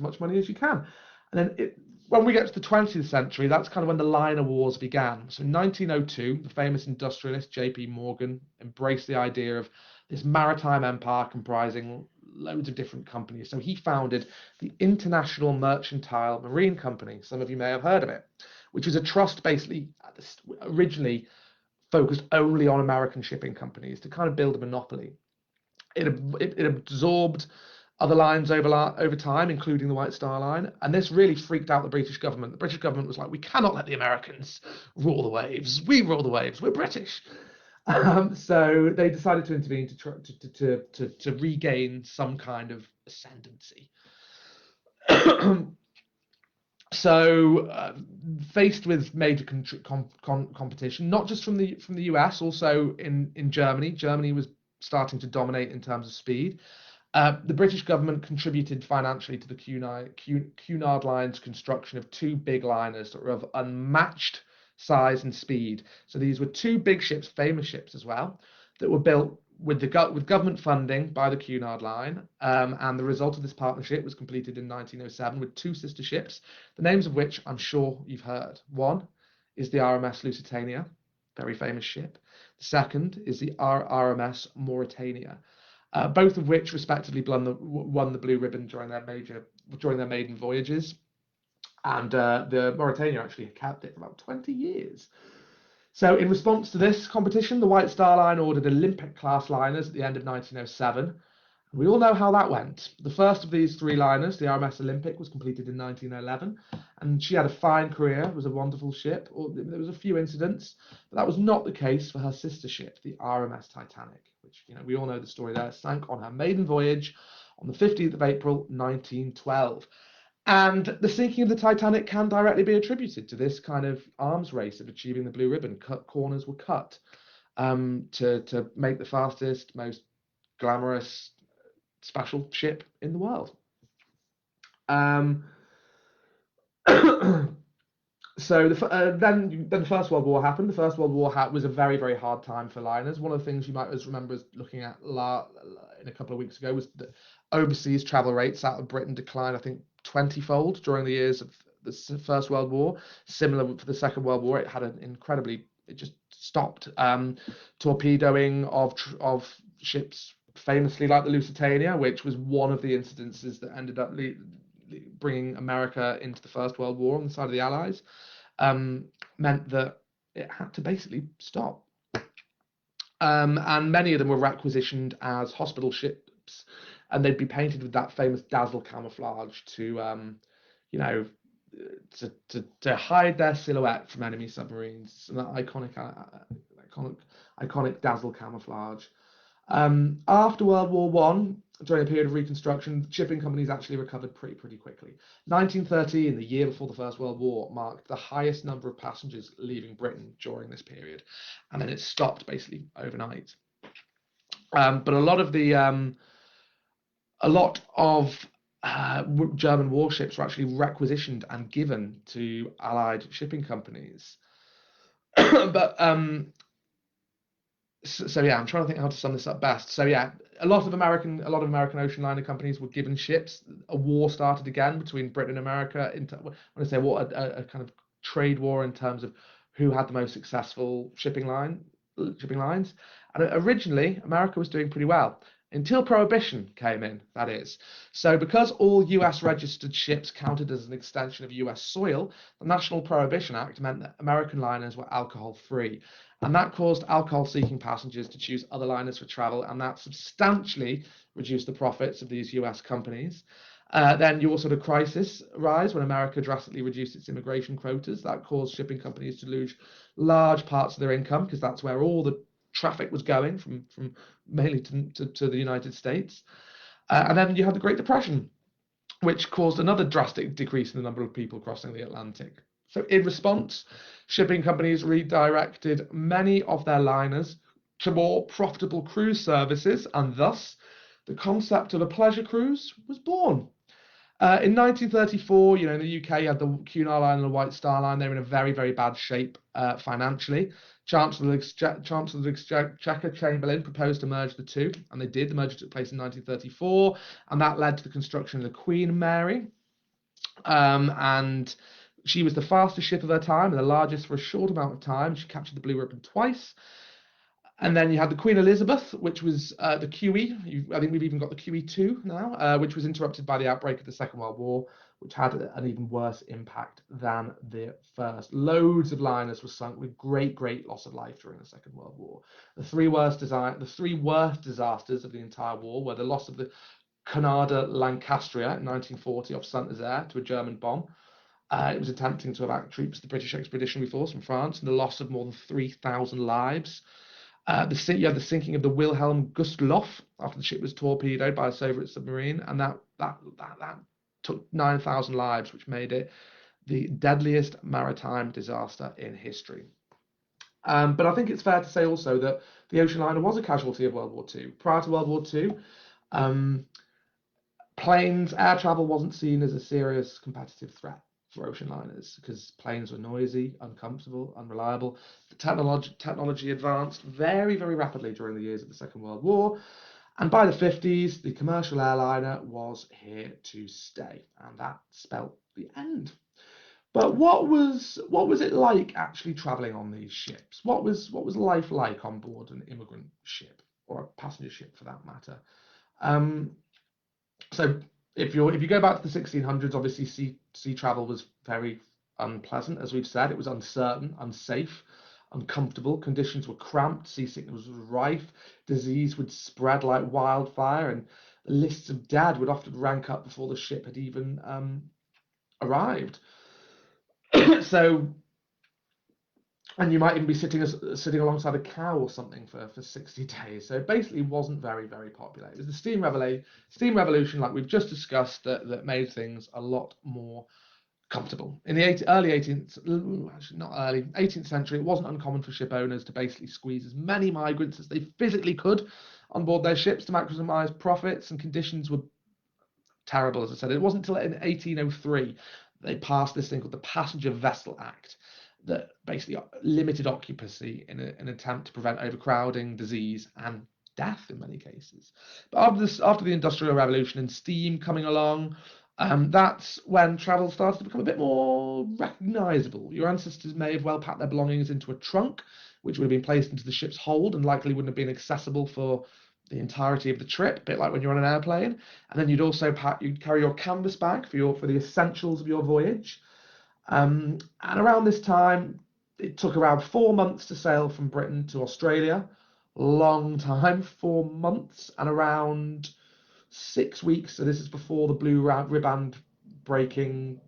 much money as you can. And then when we get to the 20th century, that's kind of when the liner wars began. So in 1902, the famous industrialist J.P. Morgan embraced the idea of this maritime empire comprising loads of different companies. So he founded the International Mercantile Marine Company. Some of you may have heard of it, which was a trust basically originally focused only on American shipping companies to kind of build a monopoly. It absorbed other lines over time, including the White Star Line, and this really freaked out the British government. The British government was like, "We cannot let the Americans rule the waves. We rule the waves. We're British." So they decided to intervene to regain some kind of ascendancy. So, faced with major competition, not just from the US, also in Germany. Germany was starting to dominate in terms of speed. The British government contributed financially to the Cunard Line's construction of two big liners that were of unmatched size and speed. So these were two big ships, famous ships as well, that were built with government funding by the Cunard Line. And the result of this partnership was completed in 1907 with two sister ships, the names of which I'm sure you've heard. One is the RMS Lusitania, very famous ship. The second is the RMS Mauretania. Both of which respectively won the blue ribbon during their maiden voyages, and the Mauretania actually kept it for about 20 years. So in response to this competition, the White Star Line ordered Olympic-class liners at the end of 1907. We all know how that went. The first of these three liners, the RMS Olympic, was completed in 1911, and she had a fine career. It was a wonderful ship. There was a few incidents, but that was not the case for her sister ship, the RMS Titanic, which we all know the story there, sank on her maiden voyage on the 15th of April, 1912. And the sinking of the Titanic can directly be attributed to this kind of arms race of achieving the blue ribbon. Corners were cut to make the fastest, most glamorous, special ship in the world. So then the First World War happened. The First World War was a very, very hard time for liners. One of the things you might remember looking at in a couple of weeks ago was that overseas travel rates out of Britain declined, I think, 20-fold during the years of the First World War. Similar for the Second World War, it just stopped. Torpedoing of ships, famously like the Lusitania, which was one of the incidences that ended up bringing America into the First World War on the side of the Allies, meant that it had to basically stop. And many of them were requisitioned as hospital ships, and they'd be painted with that famous dazzle camouflage you know, to hide their silhouette from enemy submarines. And that iconic dazzle camouflage. After World War One, during a period of reconstruction, shipping companies actually recovered pretty quickly. 1913, the year before the First World War, marked the highest number of passengers leaving Britain during this period, and then it stopped basically overnight. But a lot of German warships were actually requisitioned and given to Allied shipping companies. But so yeah, I'm trying to think how to sum this up best. So yeah, a lot of American ocean liner companies were given ships. A war started again between Britain and America. When I say war, a kind of trade war in terms of who had the most successful shipping lines. And originally, America was doing pretty well until Prohibition came in. That is, so because all U.S. registered ships counted as an extension of U.S. soil, the National Prohibition Act meant that American liners were alcohol free. And that caused alcohol-seeking passengers to choose other liners for travel, and that substantially reduced the profits of these US companies. Then you also had a crisis rise when America drastically reduced its immigration quotas. That caused shipping companies to lose large parts of their income, because that's where all the traffic was going from mainly to the United States. And then you had the Great Depression, which caused another drastic decrease in the number of people crossing the Atlantic. So in response, shipping companies redirected many of their liners to more profitable cruise services, and thus the concept of a pleasure cruise was born. In 1934, in the UK, you had the Cunard Line and the White Star Line. They were in a very, very bad shape financially. Chancellor of the Exchequer Chamberlain proposed to merge the two, and they did. The merger took place in 1934, and that led to the construction of the Queen Mary. And she was the fastest ship of her time and the largest for a short amount of time. She captured the Blue Ribbon twice. And then you had the Queen Elizabeth, which was the QE. I think we've even got the QE2 now, which was interrupted by the outbreak of the Second World War, which had an even worse impact than the first. Loads of liners were sunk with great loss of life during the Second World War. The three worst disasters of the entire war were the loss of the Canada Lancastria in 1940 off Saint-Nazaire to a German bomb. It was attempting to evacuate troops of the British Expeditionary Force from France, and the loss of more than 3,000 lives. You had the sinking of the Wilhelm Gustloff after the ship was torpedoed by a Soviet submarine, and that took 9,000 lives, which made it the deadliest maritime disaster in history. But I think it's fair to say also that the ocean liner was a casualty of World War II. Prior to World War II, air travel wasn't seen as a serious competitive threat for ocean liners because planes were noisy, uncomfortable, unreliable. The technology advanced very, very rapidly during the years of the Second World War. And by the 50s, the commercial airliner was here to stay. And that spelt the end. But what was it like actually traveling on these ships? What was life like on board an immigrant ship, or a passenger ship for that matter? So if you go back to the 1600s, obviously sea travel was very unpleasant, as we've said. It was uncertain, unsafe, uncomfortable. Conditions were cramped. Seasickness was rife. Disease would spread like wildfire, and the lists of dead would often rank up before the ship had even arrived. And you might even be sitting alongside a cow or something for 60 days. So it basically wasn't very, very popular. It was the steam revolution, like we've just discussed, that made things a lot more comfortable. In the 18th century, it wasn't uncommon for ship owners to basically squeeze as many migrants as they physically could on board their ships to maximize profits, and conditions were terrible, as I said. It wasn't until in 1803 they passed this thing called the Passenger Vessel Act that basically limited occupancy in an attempt to prevent overcrowding, disease, and death in many cases. But after the Industrial Revolution and steam coming along, that's when travel started to become a bit more recognizable. Your ancestors may have well packed their belongings into a trunk, which would have been placed into the ship's hold and likely wouldn't have been accessible for the entirety of the trip, a bit like when you're on an airplane. And then you'd carry your canvas bag for the essentials of your voyage. And around this time, it took around 4 months to sail from Britain to Australia, long time, 4 months, and around 6 weeks. So this is before the blue ribbon breaking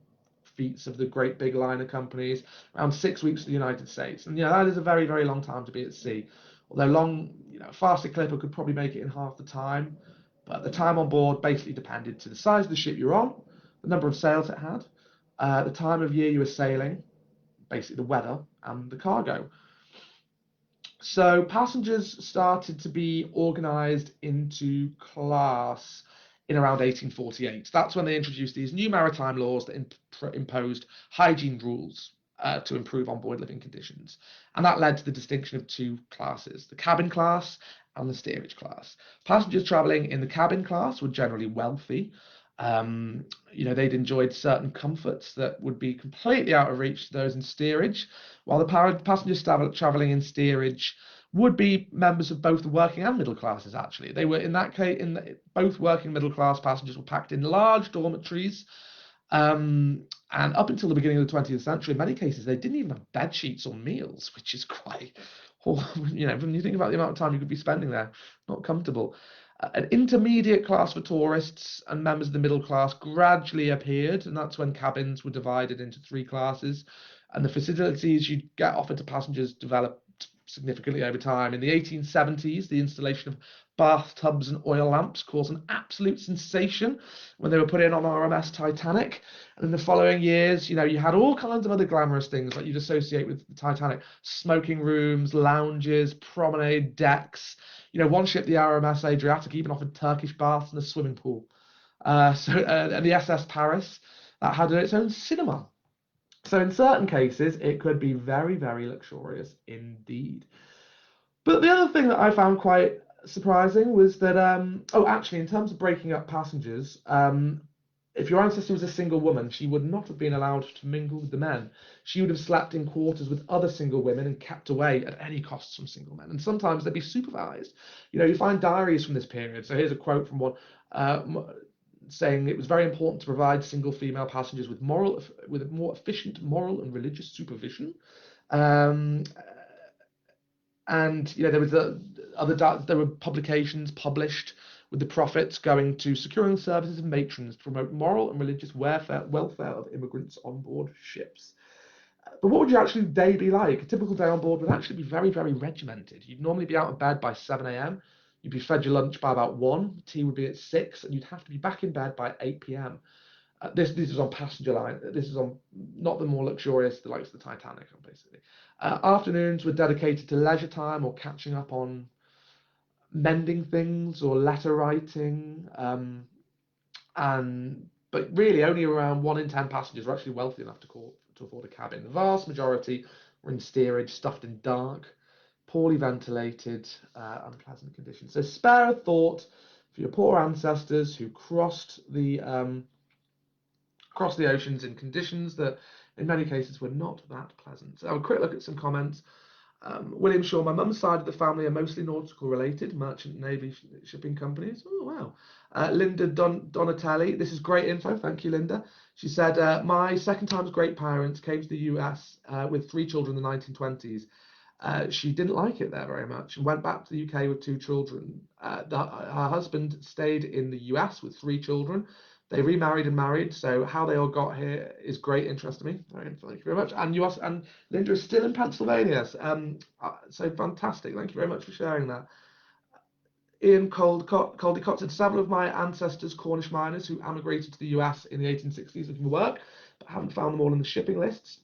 feats of the great big liner companies. Around 6 weeks to the United States, and that is a very, very long time to be at sea. Although a faster clipper could probably make it in half the time, but the time on board basically depended to the size of the ship you're on, the number of sails it had, the time of year you were sailing, basically the weather, and the cargo. So passengers started to be organised into class in around 1848. That's when they introduced these new maritime laws that imposed hygiene rules to improve onboard living conditions. And that led to the distinction of two classes, the cabin class and the steerage class. Passengers travelling in the cabin class were generally wealthy. They'd enjoyed certain comforts that would be completely out of reach to those in steerage, while the passengers travelling in steerage would be members of both the working and middle classes. Actually, they were in that case, both working middle class passengers were packed in large dormitories, and up until the beginning of the 20th century, in many cases, they didn't even have bed sheets or meals, which is quite, when you think about the amount of time you could be spending there, not comfortable. An intermediate class for tourists and members of the middle class gradually appeared, and that's when cabins were divided into three classes, and the facilities you'd get offered to passengers developed significantly over time. In the 1870s, the installation of bathtubs and oil lamps caused an absolute sensation when they were put in on RMS Titanic. And in the following years, you had all kinds of other glamorous things that you'd associate with the Titanic: smoking rooms, lounges, promenade decks. One ship, the RMS Adriatic, even offered Turkish baths and a swimming pool. And the SS Paris, that had its own cinema. So in certain cases, it could be very, very luxurious indeed. But the other thing that I found quite surprising was that, actually, in terms of breaking up passengers, if your ancestor was a single woman, she would not have been allowed to mingle with the men. She would have slept in quarters with other single women and kept away at any costs from single men. And sometimes they'd be supervised. You find diaries from this period. So here's a quote from one. Saying it was very important to provide single female passengers with more efficient moral and religious supervision. Um, and there was there were publications published with the profits going to securing the services of matrons to promote moral and religious welfare of immigrants on board ships. But what would your actual day be like? A typical day on board would actually be very, very regimented. You'd normally be out of bed by 7 a.m. You'd be fed your lunch by about 1. Tea would be at 6, and you'd have to be back in bed by 8 p.m. This is on passenger line. This is on not the more luxurious, the likes of the Titanic, basically. Afternoons were dedicated to leisure time or catching up on mending things or letter writing. But really, only around 1 in 10 passengers were actually wealthy enough to afford a cabin. The vast majority were in steerage, stuffed in dark, poorly ventilated, unpleasant conditions. So spare a thought for your poor ancestors who crossed the oceans in conditions that, in many cases, were not that pleasant. So, a quick look at some comments. William Shaw, my mum's side of the family are mostly nautical related, merchant navy shipping companies. Oh, wow. Linda Donatelli, this is great info. Thank you, Linda. She said, my second time's great parents came to the US with 3 children in the 1920s. She didn't like it there very much and went back to the UK with 2 children. Her husband stayed in the US with 3 children. They remarried and married, so how they all got here is great interest to me. Thank you very much. And Linda is still in Pennsylvania, so fantastic. Thank you very much for sharing that. Ian Caldecott said, several of my ancestors, Cornish miners who emigrated to the US in the 1860s looking for work, but haven't found them all in the shipping lists.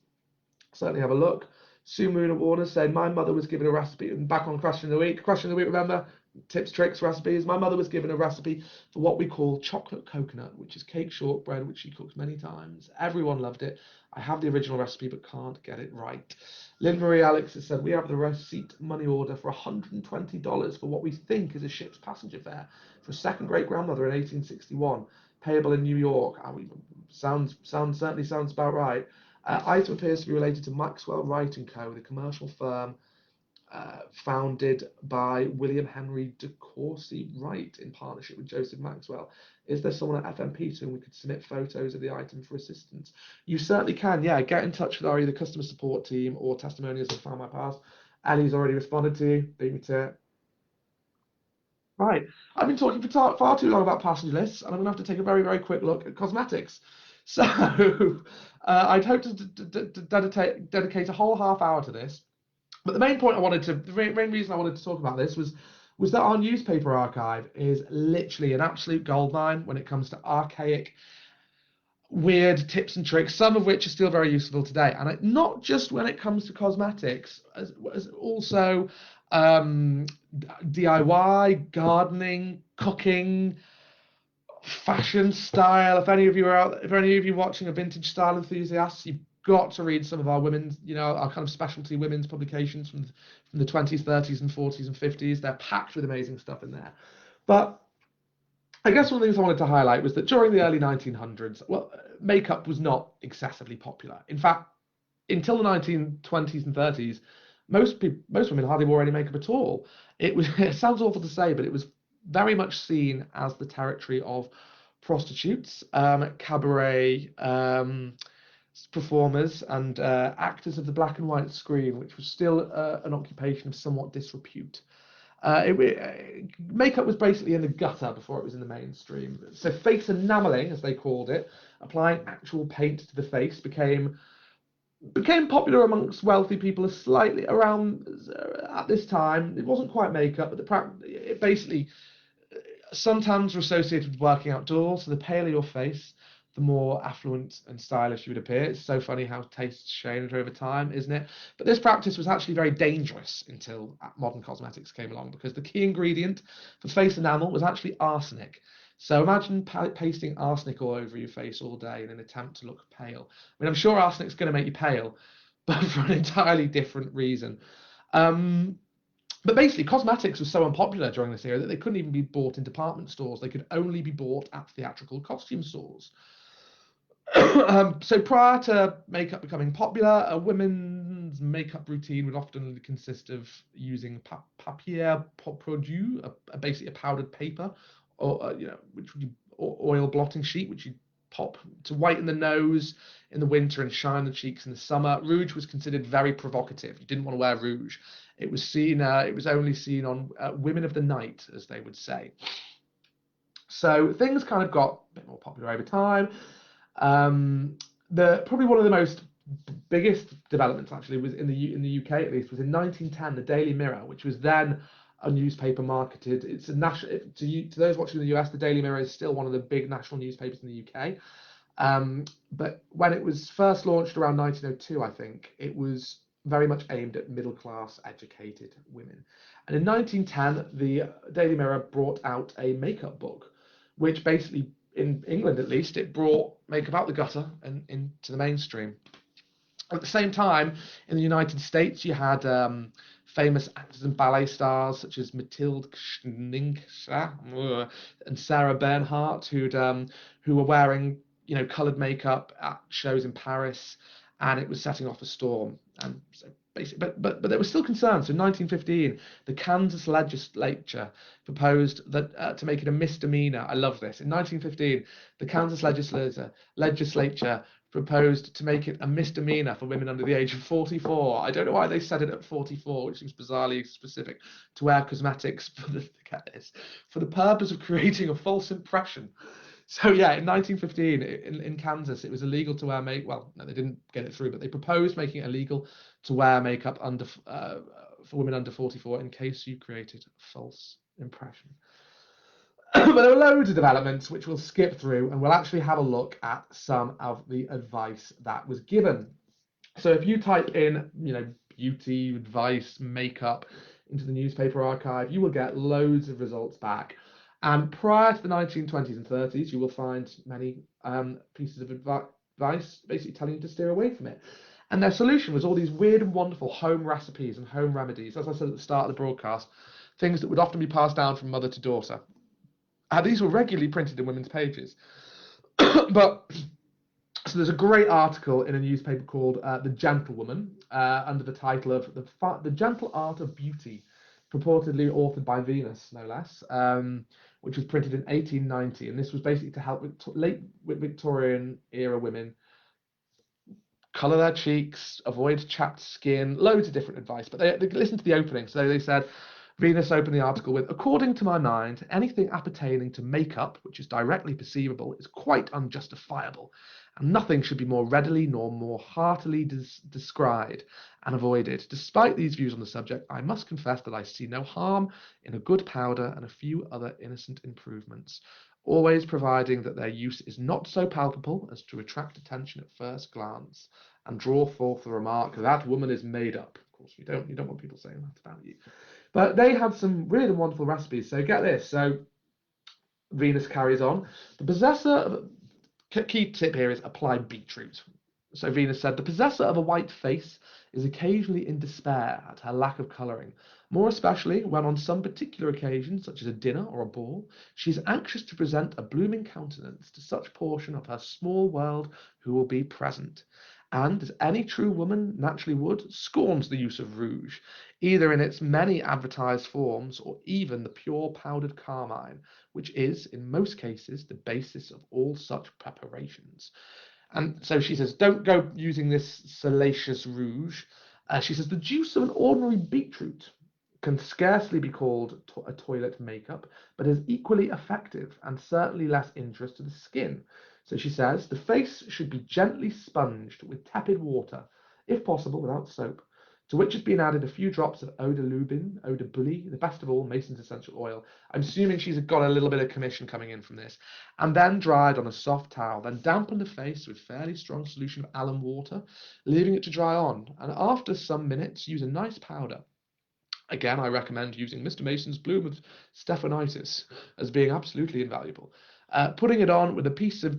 Certainly have a look. Sue Moon Warner said, my mother was given a recipe, and back on Question of the Week. Question of the Week, remember? Tips, tricks, recipes. My mother was given a recipe for what we call chocolate coconut, which is cake shortbread, which she cooks many times. Everyone loved it. I have the original recipe, but can't get it right. Lynn Marie Alex has said, we have the receipt money order for $120 for what we think is a ship's passenger fare for a second great-grandmother in 1861, payable in New York. Certainly sounds about right. Item appears to be related to Maxwell Wright & Co., the commercial firm founded by William Henry de Courcy Wright in partnership with Joseph Maxwell. Is there someone at FMP to whom we could submit photos of the item for assistance? You certainly can, yeah. Get in touch with either the customer support team or testimonials at Findmypast. Ellie's already responded to you. Beat me to it. Right. I've been talking for far too long about passenger lists, and I'm going to have to take a very, very quick look at cosmetics. So I'd hope to dedicate a whole half hour to this. But the main reason I wanted to talk about this was that our newspaper archive is literally an absolute goldmine when it comes to archaic, weird tips and tricks, some of which are still very useful today. And not just when it comes to cosmetics, as also um, DIY, gardening, cooking, fashion style. If any of you watching are vintage style enthusiasts, you've got to read some of our women's, our kind of specialty women's publications from the 20s, 30s, and 40s and 50s. They're packed with amazing stuff in there. But I guess one of the things I wanted to highlight was that during the early 1900s, well, makeup was not excessively popular. In fact, until the 1920s and 30s, most women hardly wore any makeup at all. It sounds awful to say, but it was very much seen as the territory of prostitutes, cabaret performers, and actors of the black and white screen, which was still an occupation of somewhat disrepute. Makeup was basically in the gutter before it was in the mainstream. So face enameling, as they called it, applying actual paint to the face, became popular amongst wealthy people as slightly around at this time. It wasn't quite makeup, but it basically suntans were associated with working outdoors. So the paler your face, the more affluent and stylish you would appear. It's so funny how tastes change over time, isn't it? But this practice was actually very dangerous until modern cosmetics came along, because the key ingredient for face enamel was actually arsenic. So imagine pasting arsenic all over your face all day in an attempt to look pale. I mean, I'm sure arsenic's going to make you pale, but for an entirely different reason. Um, but basically, cosmetics was so unpopular during this era that they couldn't even be bought in department stores. They could only be bought at theatrical costume stores. So prior to makeup becoming popular, a women's makeup routine would often consist of using papier produit, basically a powdered paper, or which would or oil blotting sheet, which you pop to whiten the nose in the winter and shine the cheeks in the summer. Rouge was considered very provocative. You didn't want to wear rouge. It was seen. It was only seen on women of the night, as they would say. So things kind of got a bit more popular over time. The probably one of the most biggest developments actually was in the UK, at least, was in 1910. The Daily Mirror, which was then a newspaper marketed. It's a national to those watching in the US. The Daily Mirror is still one of the big national newspapers in the UK. But when it was first launched around 1902, I think it was very much aimed at middle class educated women. And in 1910, the Daily Mirror brought out a makeup book, which basically, in England at least, it brought makeup out the gutter and into the mainstream. At the same time, in the United States, you had famous actors and ballet stars such as Mathilde Schninksha and Sarah Bernhardt, who were wearing coloured makeup at shows in Paris, and it was setting off a storm. And so basically, but there were still concerns. So in 1915, the Kansas legislature proposed that to make it a misdemeanor. I love this. In 1915, the Kansas legislature proposed to make it a misdemeanor for women under the age of 44. I don't know why they said it at 44, which seems bizarrely specific, to wear cosmetics for the purpose of creating a false impression. So yeah, in 1915, in Kansas, it was illegal to wear makeup. Well, no, they didn't get it through, but they proposed making it illegal to wear makeup for women under 44 in case you created a false impression. But there were loads of developments which we'll skip through, and we'll actually have a look at some of the advice that was given. So if you type in, beauty advice, makeup into the newspaper archive, you will get loads of results back. And prior to the 1920s and 30s, you will find many pieces of advice basically telling you to steer away from it. And their solution was all these weird and wonderful home recipes and home remedies, as I said at the start of the broadcast, things that would often be passed down from mother to daughter. These were regularly printed in women's pages. But so there's a great article in a newspaper called The Gentlewoman, under the title of the Gentle Art of Beauty, purportedly authored by Venus, no less, which was printed in 1890. And this was basically to help late Victorian era women colour their cheeks, avoid chapped skin, loads of different advice. But they listened to the opening. So they said, Venus opened the article with, according to my mind, anything appertaining to makeup, which is directly perceivable, is quite unjustifiable, and nothing should be more readily nor more heartily described and avoided. Despite these views on the subject, I must confess that I see no harm in a good powder and a few other innocent improvements, always providing that their use is not so palpable as to attract attention at first glance and draw forth the remark, that woman is made up. Of course, you don't want people saying that about you. But they had some really wonderful recipes. So get this. So Venus carries on. The possessor of key tip here is apply beetroot. So Venus said, the possessor of a white face is occasionally in despair at her lack of colouring, more especially when on some particular occasion, such as a dinner or a ball, she is anxious to present a blooming countenance to such portion of her small world who will be present, and, as any true woman naturally would, scorns the use of rouge, either in its many advertised forms or even the pure powdered carmine, which is, in most cases, the basis of all such preparations. And so she says, don't go using this salacious rouge. She says, the juice of an ordinary beetroot can scarcely be called a toilet makeup, but is equally effective and certainly less injurious to the skin. So she says, the face should be gently sponged with tepid water, if possible without soap, to which has been added a few drops of eau de lubin, eau de bully, the best of all, Mason's essential oil. I'm assuming she's got a little bit of commission coming in from this. And then dried on a soft towel. Then dampen the face with fairly strong solution of alum water, leaving it to dry on. And after some minutes, use a nice powder. Again, I recommend using Mr. Mason's Bloom of Stephanitis as being absolutely invaluable. Putting it on with a piece of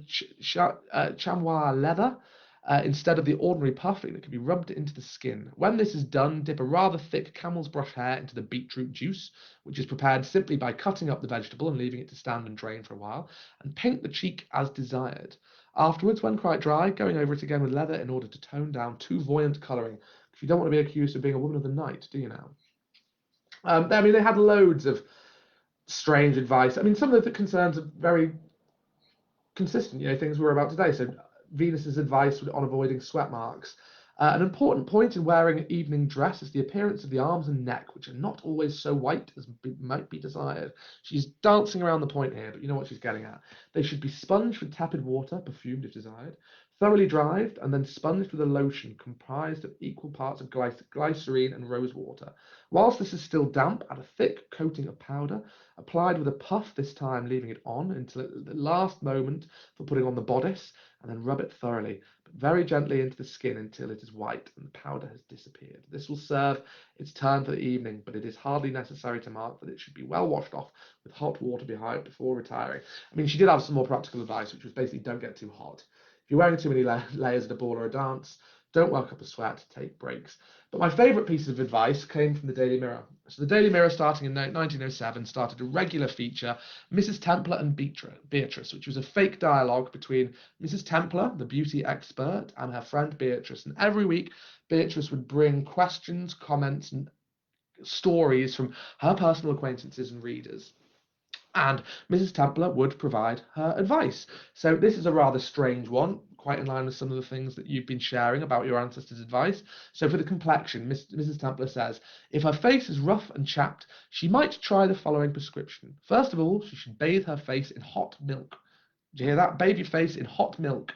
chamois leather instead of the ordinary puffing that can be rubbed into the skin. When this is done, dip a rather thick camel's brush hair into the beetroot juice, which is prepared simply by cutting up the vegetable and leaving it to stand and drain for a while, and paint the cheek as desired. Afterwards, when quite dry, going over it again with leather in order to tone down too voyant colouring, because you don't want to be accused of being a woman of the night, do you now? I mean, they had loads of strange advice. I mean, some of the concerns are very consistent, things we're about today. So Venus's advice on avoiding sweat marks. An important point in wearing an evening dress is the appearance of the arms and neck, which are not always so white as might be desired. She's dancing around the point here, but you know what she's getting at. They should be sponged with tepid water, perfumed if desired, thoroughly dried, and then sponged with a lotion comprised of equal parts of glycerine and rose water. Whilst this is still damp, add a thick coating of powder, applied with a puff this time, leaving it on until the last moment for putting on the bodice, and then rub it thoroughly, but very gently into the skin until it is white and the powder has disappeared. This will serve its turn for the evening, but it is hardly necessary to mark that it should be well washed off with hot water behind before retiring. I mean, she did have some more practical advice, which was basically don't get too hot. If you're wearing too many layers at a ball or a dance, don't work up a sweat, take breaks. But my favourite piece of advice came from the Daily Mirror. So the Daily Mirror, starting in 1907, started a regular feature, Mrs. Templar and Beatrice, which was a fake dialogue between Mrs. Templar, the beauty expert, and her friend Beatrice. And every week, Beatrice would bring questions, comments, and stories from her personal acquaintances and readers. And Mrs. Templar would provide her advice. So this is a rather strange one, quite in line with some of the things that you've been sharing about your ancestors' advice. So for the complexion, Mrs. Templar says, if her face is rough and chapped, she might try the following prescription. First of all, she should bathe her face in hot milk. Do you hear that? Bathe your face in hot milk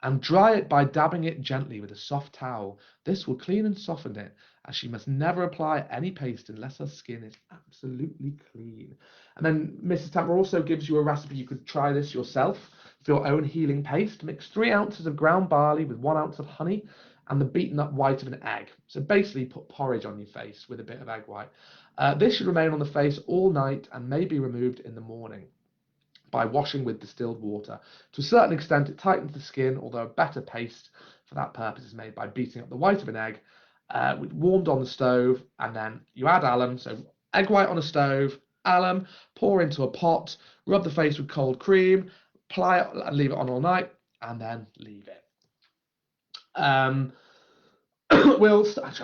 and dry it by dabbing it gently with a soft towel. This will clean and soften it, as she must never apply any paste unless her skin is absolutely clean. And then Mrs. Templar also gives you a recipe. You could try this yourself for your own healing paste. Mix 3 ounces of ground barley with 1 ounce of honey and the beaten up white of an egg. So basically put porridge on your face with a bit of egg white. This should remain on the face all night and may be removed in the morning by washing with distilled water. To a certain extent, it tightens the skin, although a better paste for that purpose is made by beating up the white of an egg, warmed on the stove, and then you add alum. So egg white on a stove, alum, pour into a pot, rub the face with cold cream, apply it and leave it on all night, and then leave it. I'll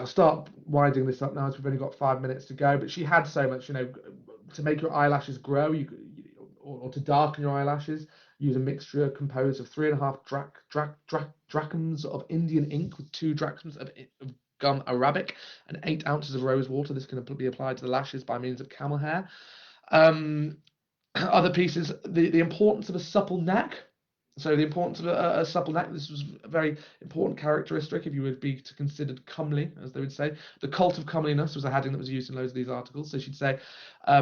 start winding this up now as we've only got 5 minutes to go. But she had so much, to make your eyelashes grow, or to darken your eyelashes, use a mixture composed of 3.5 drachms of Indian ink with 2 drachms of gum arabic, and 8 ounces of rose water. This can be applied to the lashes by means of camel hair. Other pieces, the importance of a supple neck. So the importance of a supple neck, this was a very important characteristic if you would be considered comely, as they would say. The cult of comeliness was a heading that was used in loads of these articles. So she'd say,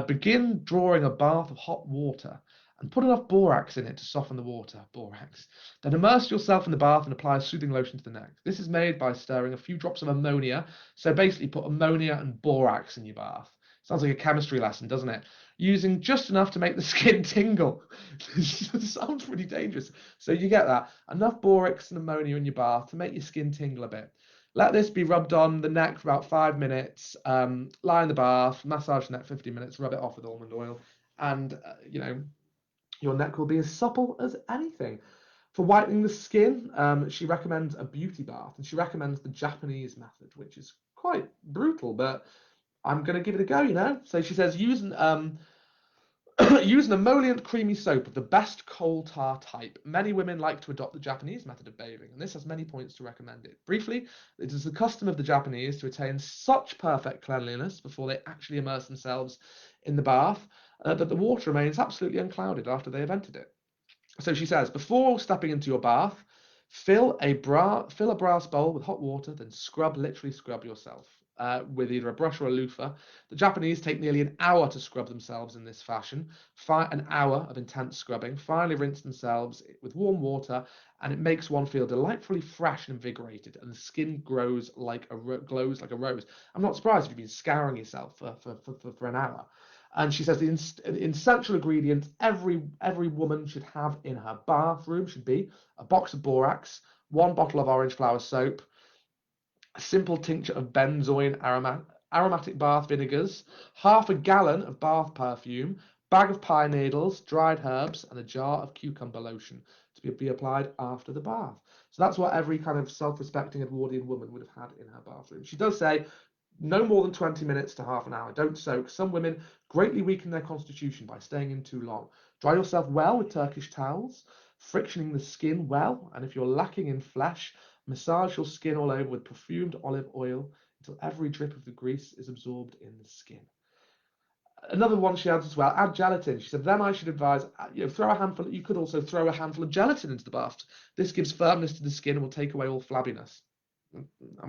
begin drawing a bath of hot water and put enough borax in it to soften the water, borax. Then immerse yourself in the bath and apply a soothing lotion to the neck. This is made by stirring a few drops of ammonia. So basically put ammonia and borax in your bath. Sounds like a chemistry lesson, doesn't it? Using just enough to make the skin tingle. Sounds pretty dangerous. So you get that. Enough borax and ammonia in your bath to make your skin tingle a bit. Let this be rubbed on the neck for about 5 minutes. Lie in the bath, massage the neck 15 minutes, rub it off with almond oil. And, your neck will be as supple as anything. For whitening the skin, she recommends a beauty bath. And she recommends the Japanese method, which is quite brutal, but I'm going to give it a go, So she says, use an emollient creamy soap of the best coal tar type. Many women like to adopt the Japanese method of bathing, and this has many points to recommend it. Briefly, it is the custom of the Japanese to attain such perfect cleanliness before they actually immerse themselves in the bath that the water remains absolutely unclouded after they have entered it. So she says, before stepping into your bath, fill a brass bowl with hot water, then literally scrub yourself with either a brush or a loofah. The Japanese take nearly an hour to scrub themselves in this fashion, an hour of intense scrubbing, finally rinse themselves with warm water, and it makes one feel delightfully fresh and invigorated, and the skin glows like a rose. I'm not surprised if you've been scouring yourself for an hour. And she says the essential ingredients every woman should have in her bathroom should be a box of borax, 1 bottle of orange flower soap, a simple tincture of benzoin aromatic bath vinegars, half a gallon of bath perfume, bag of pine needles, dried herbs, and a jar of cucumber lotion to be applied after the bath. So that's what every kind of self-respecting Edwardian woman would have had in her bathroom. She does say no more than 20 minutes to half an hour. Don't soak. Some women greatly weaken their constitution by staying in too long. Dry yourself well with Turkish towels, frictioning the skin well, and if you're lacking in flesh, massage your skin all over with perfumed olive oil until every drip of the grease is absorbed in the skin. Another one she adds as well, add gelatin. She said, then I should advise, you could also throw a handful of gelatin into the bath. This gives firmness to the skin and will take away all flabbiness. I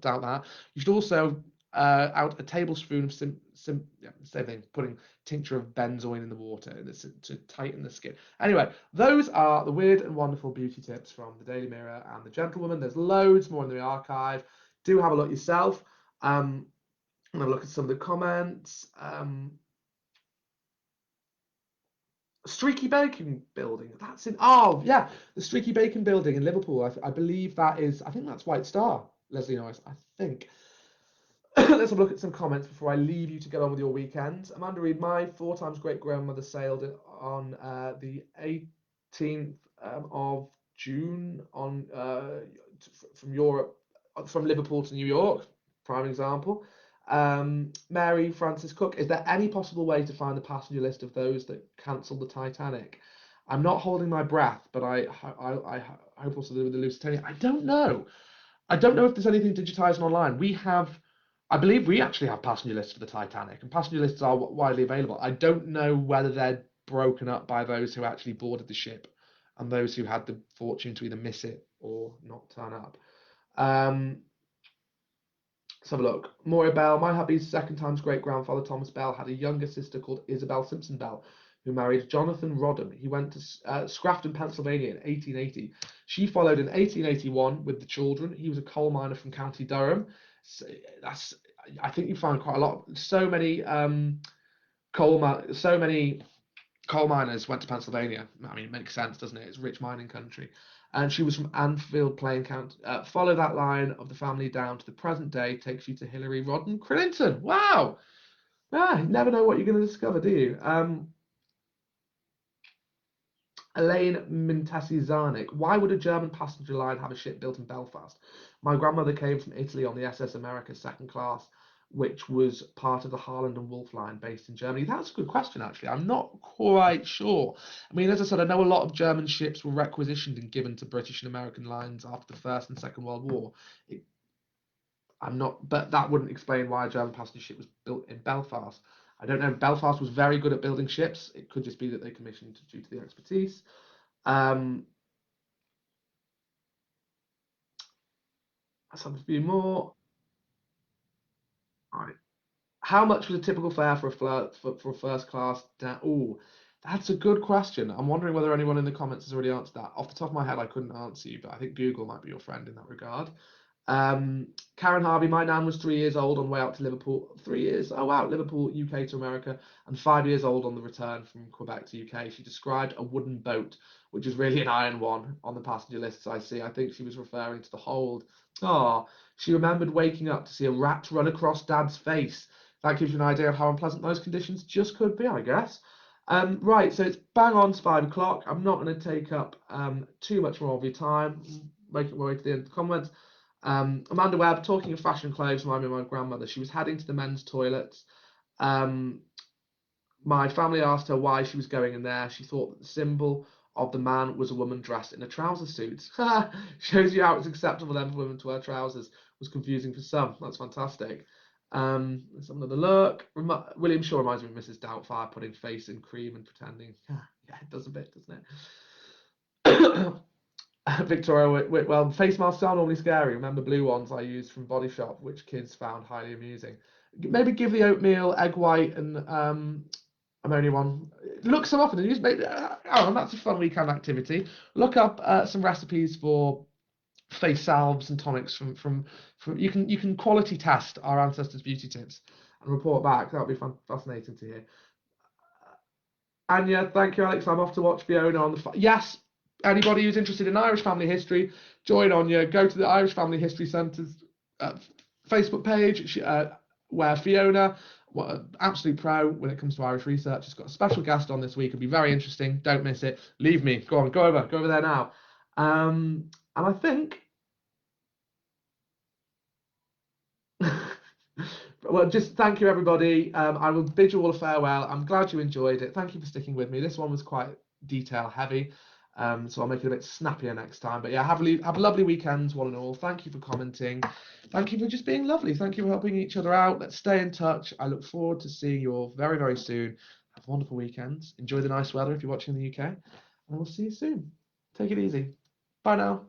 doubt that. You should also out a tablespoon of same thing, putting tincture of benzoin in the water to tighten the skin. Anyway, those are the weird and wonderful beauty tips from the Daily Mirror and the Gentlewoman. There's loads more in the archive. Do have a look yourself. I'm going to look at some of the comments. Streaky Bacon Building. That's in. Oh, yeah. The Streaky Bacon Building in Liverpool. I believe that is. I think that's White Star. Leslie Norris. I think. Let's have a look at some comments before I leave you to get on with your weekend. Amanda Reed, my 4 times great grandmother sailed on the 18th of June from Europe, from Liverpool to New York. Prime example. Mary Frances Cook, is there any possible way to find the passenger list of those that cancelled the Titanic? I'm not holding my breath, but I hope also with the Lusitania. I don't know if there's anything digitized online. I believe we actually have passenger lists for the Titanic, and passenger lists are widely available. I don't know whether they're broken up by those who actually boarded the ship and those who had the fortune to either miss it or not turn up. Let's have a look. Moira Bell, my hubby's second time's great-grandfather Thomas Bell had a younger sister called Isabel Simpson Bell, who married Jonathan Rodham. He went to Scranton, Pennsylvania in 1880. She followed in 1881 with the children. He was a coal miner from County Durham. So I think you find quite a lot. So many coal miners went to Pennsylvania. I mean, it makes sense, doesn't it? It's rich mining country. And she was from Anfield, Plain County. Follow that line of the family down to the present day, takes you to Hillary Rodham Clinton. Wow! You never know what you're going to discover, do you? Elaine Mintesi-Zarnik. Why would a German passenger line have a ship built in Belfast? My grandmother came from Italy on the SS America second class, which was part of the Harland and Wolff line based in Germany. That's a good question, actually. I'm not quite sure. I mean, as I said, I know a lot of German ships were requisitioned and given to British and American lines after the First and Second World War. I'm not, but that wouldn't explain why a German passenger ship was built in Belfast. I don't know. Belfast was very good at building ships. It could just be that they commissioned due to the expertise. Um, let's have a few more. All right. How much was a typical fare for a first class? Oh, that's a good question. I'm wondering whether anyone in the comments has already answered that. Off the top of my head, I couldn't answer you, but I think Google might be your friend in that regard. Um, Karen Harvey, my nan was 3 years old on the way out to Liverpool. 3 years? Oh wow, Liverpool, UK to America, and 5 years old on the return from Quebec to UK. She described a wooden boat, which is really an iron one on the passenger lists I see. I think she was referring to the hold. Oh, she remembered waking up to see a rat run across Dad's face. That gives you an idea of how unpleasant those conditions just could be, I guess. Right, so it's bang on 5 o'clock. I'm not going to take up too much more of your time. Making my way to the end of the comments. Amanda Webb, talking of fashion clothes, reminded me of my grandmother. She was heading to the men's toilets. Um, my family asked her why she was going in there. She thought that the symbol of the man was a woman dressed in a trouser suit. Shows you how it's acceptable then for women to wear trousers. Was confusing for some. That's fantastic. Let's have another look. William Shaw reminds me of Mrs. Doubtfire putting face in cream and pretending. Yeah, it does a bit, doesn't it? Victoria Whitwell, face masks are normally scary. Remember blue ones I used from Body Shop, which kids found highly amusing. Maybe give the oatmeal, egg white, and ammonia one. Look some up and use. Oh, and that's a fun weekend activity. Look up some recipes for face salves and tonics from. You can quality test our ancestors' beauty tips and report back. That would be fascinating to hear. Anya, thank you, Alex. I'm off to watch Fiona on the. Yes, anybody who's interested in Irish family history, join Anya. Go to the Irish Family History Centre's uh, Facebook page, where Fiona, absolute pro when it comes to Irish research, has got a special guest on this week. It'll be very interesting. Don't miss it. Leave me. Go on, go over there now. And I think. Well, just thank you, everybody. I will bid you all a farewell. I'm glad you enjoyed it. Thank you for sticking with me. This one was quite detail heavy, so I'll make it a bit snappier next time. But yeah, have a lovely weekend, one and all. Thank you for commenting. Thank you for just being lovely. Thank you for helping each other out. Let's stay in touch. I look forward to seeing you all very, very soon. Have a wonderful weekend. Enjoy the nice weather if you're watching in the UK. And I will see you soon. Take it easy. Bye now.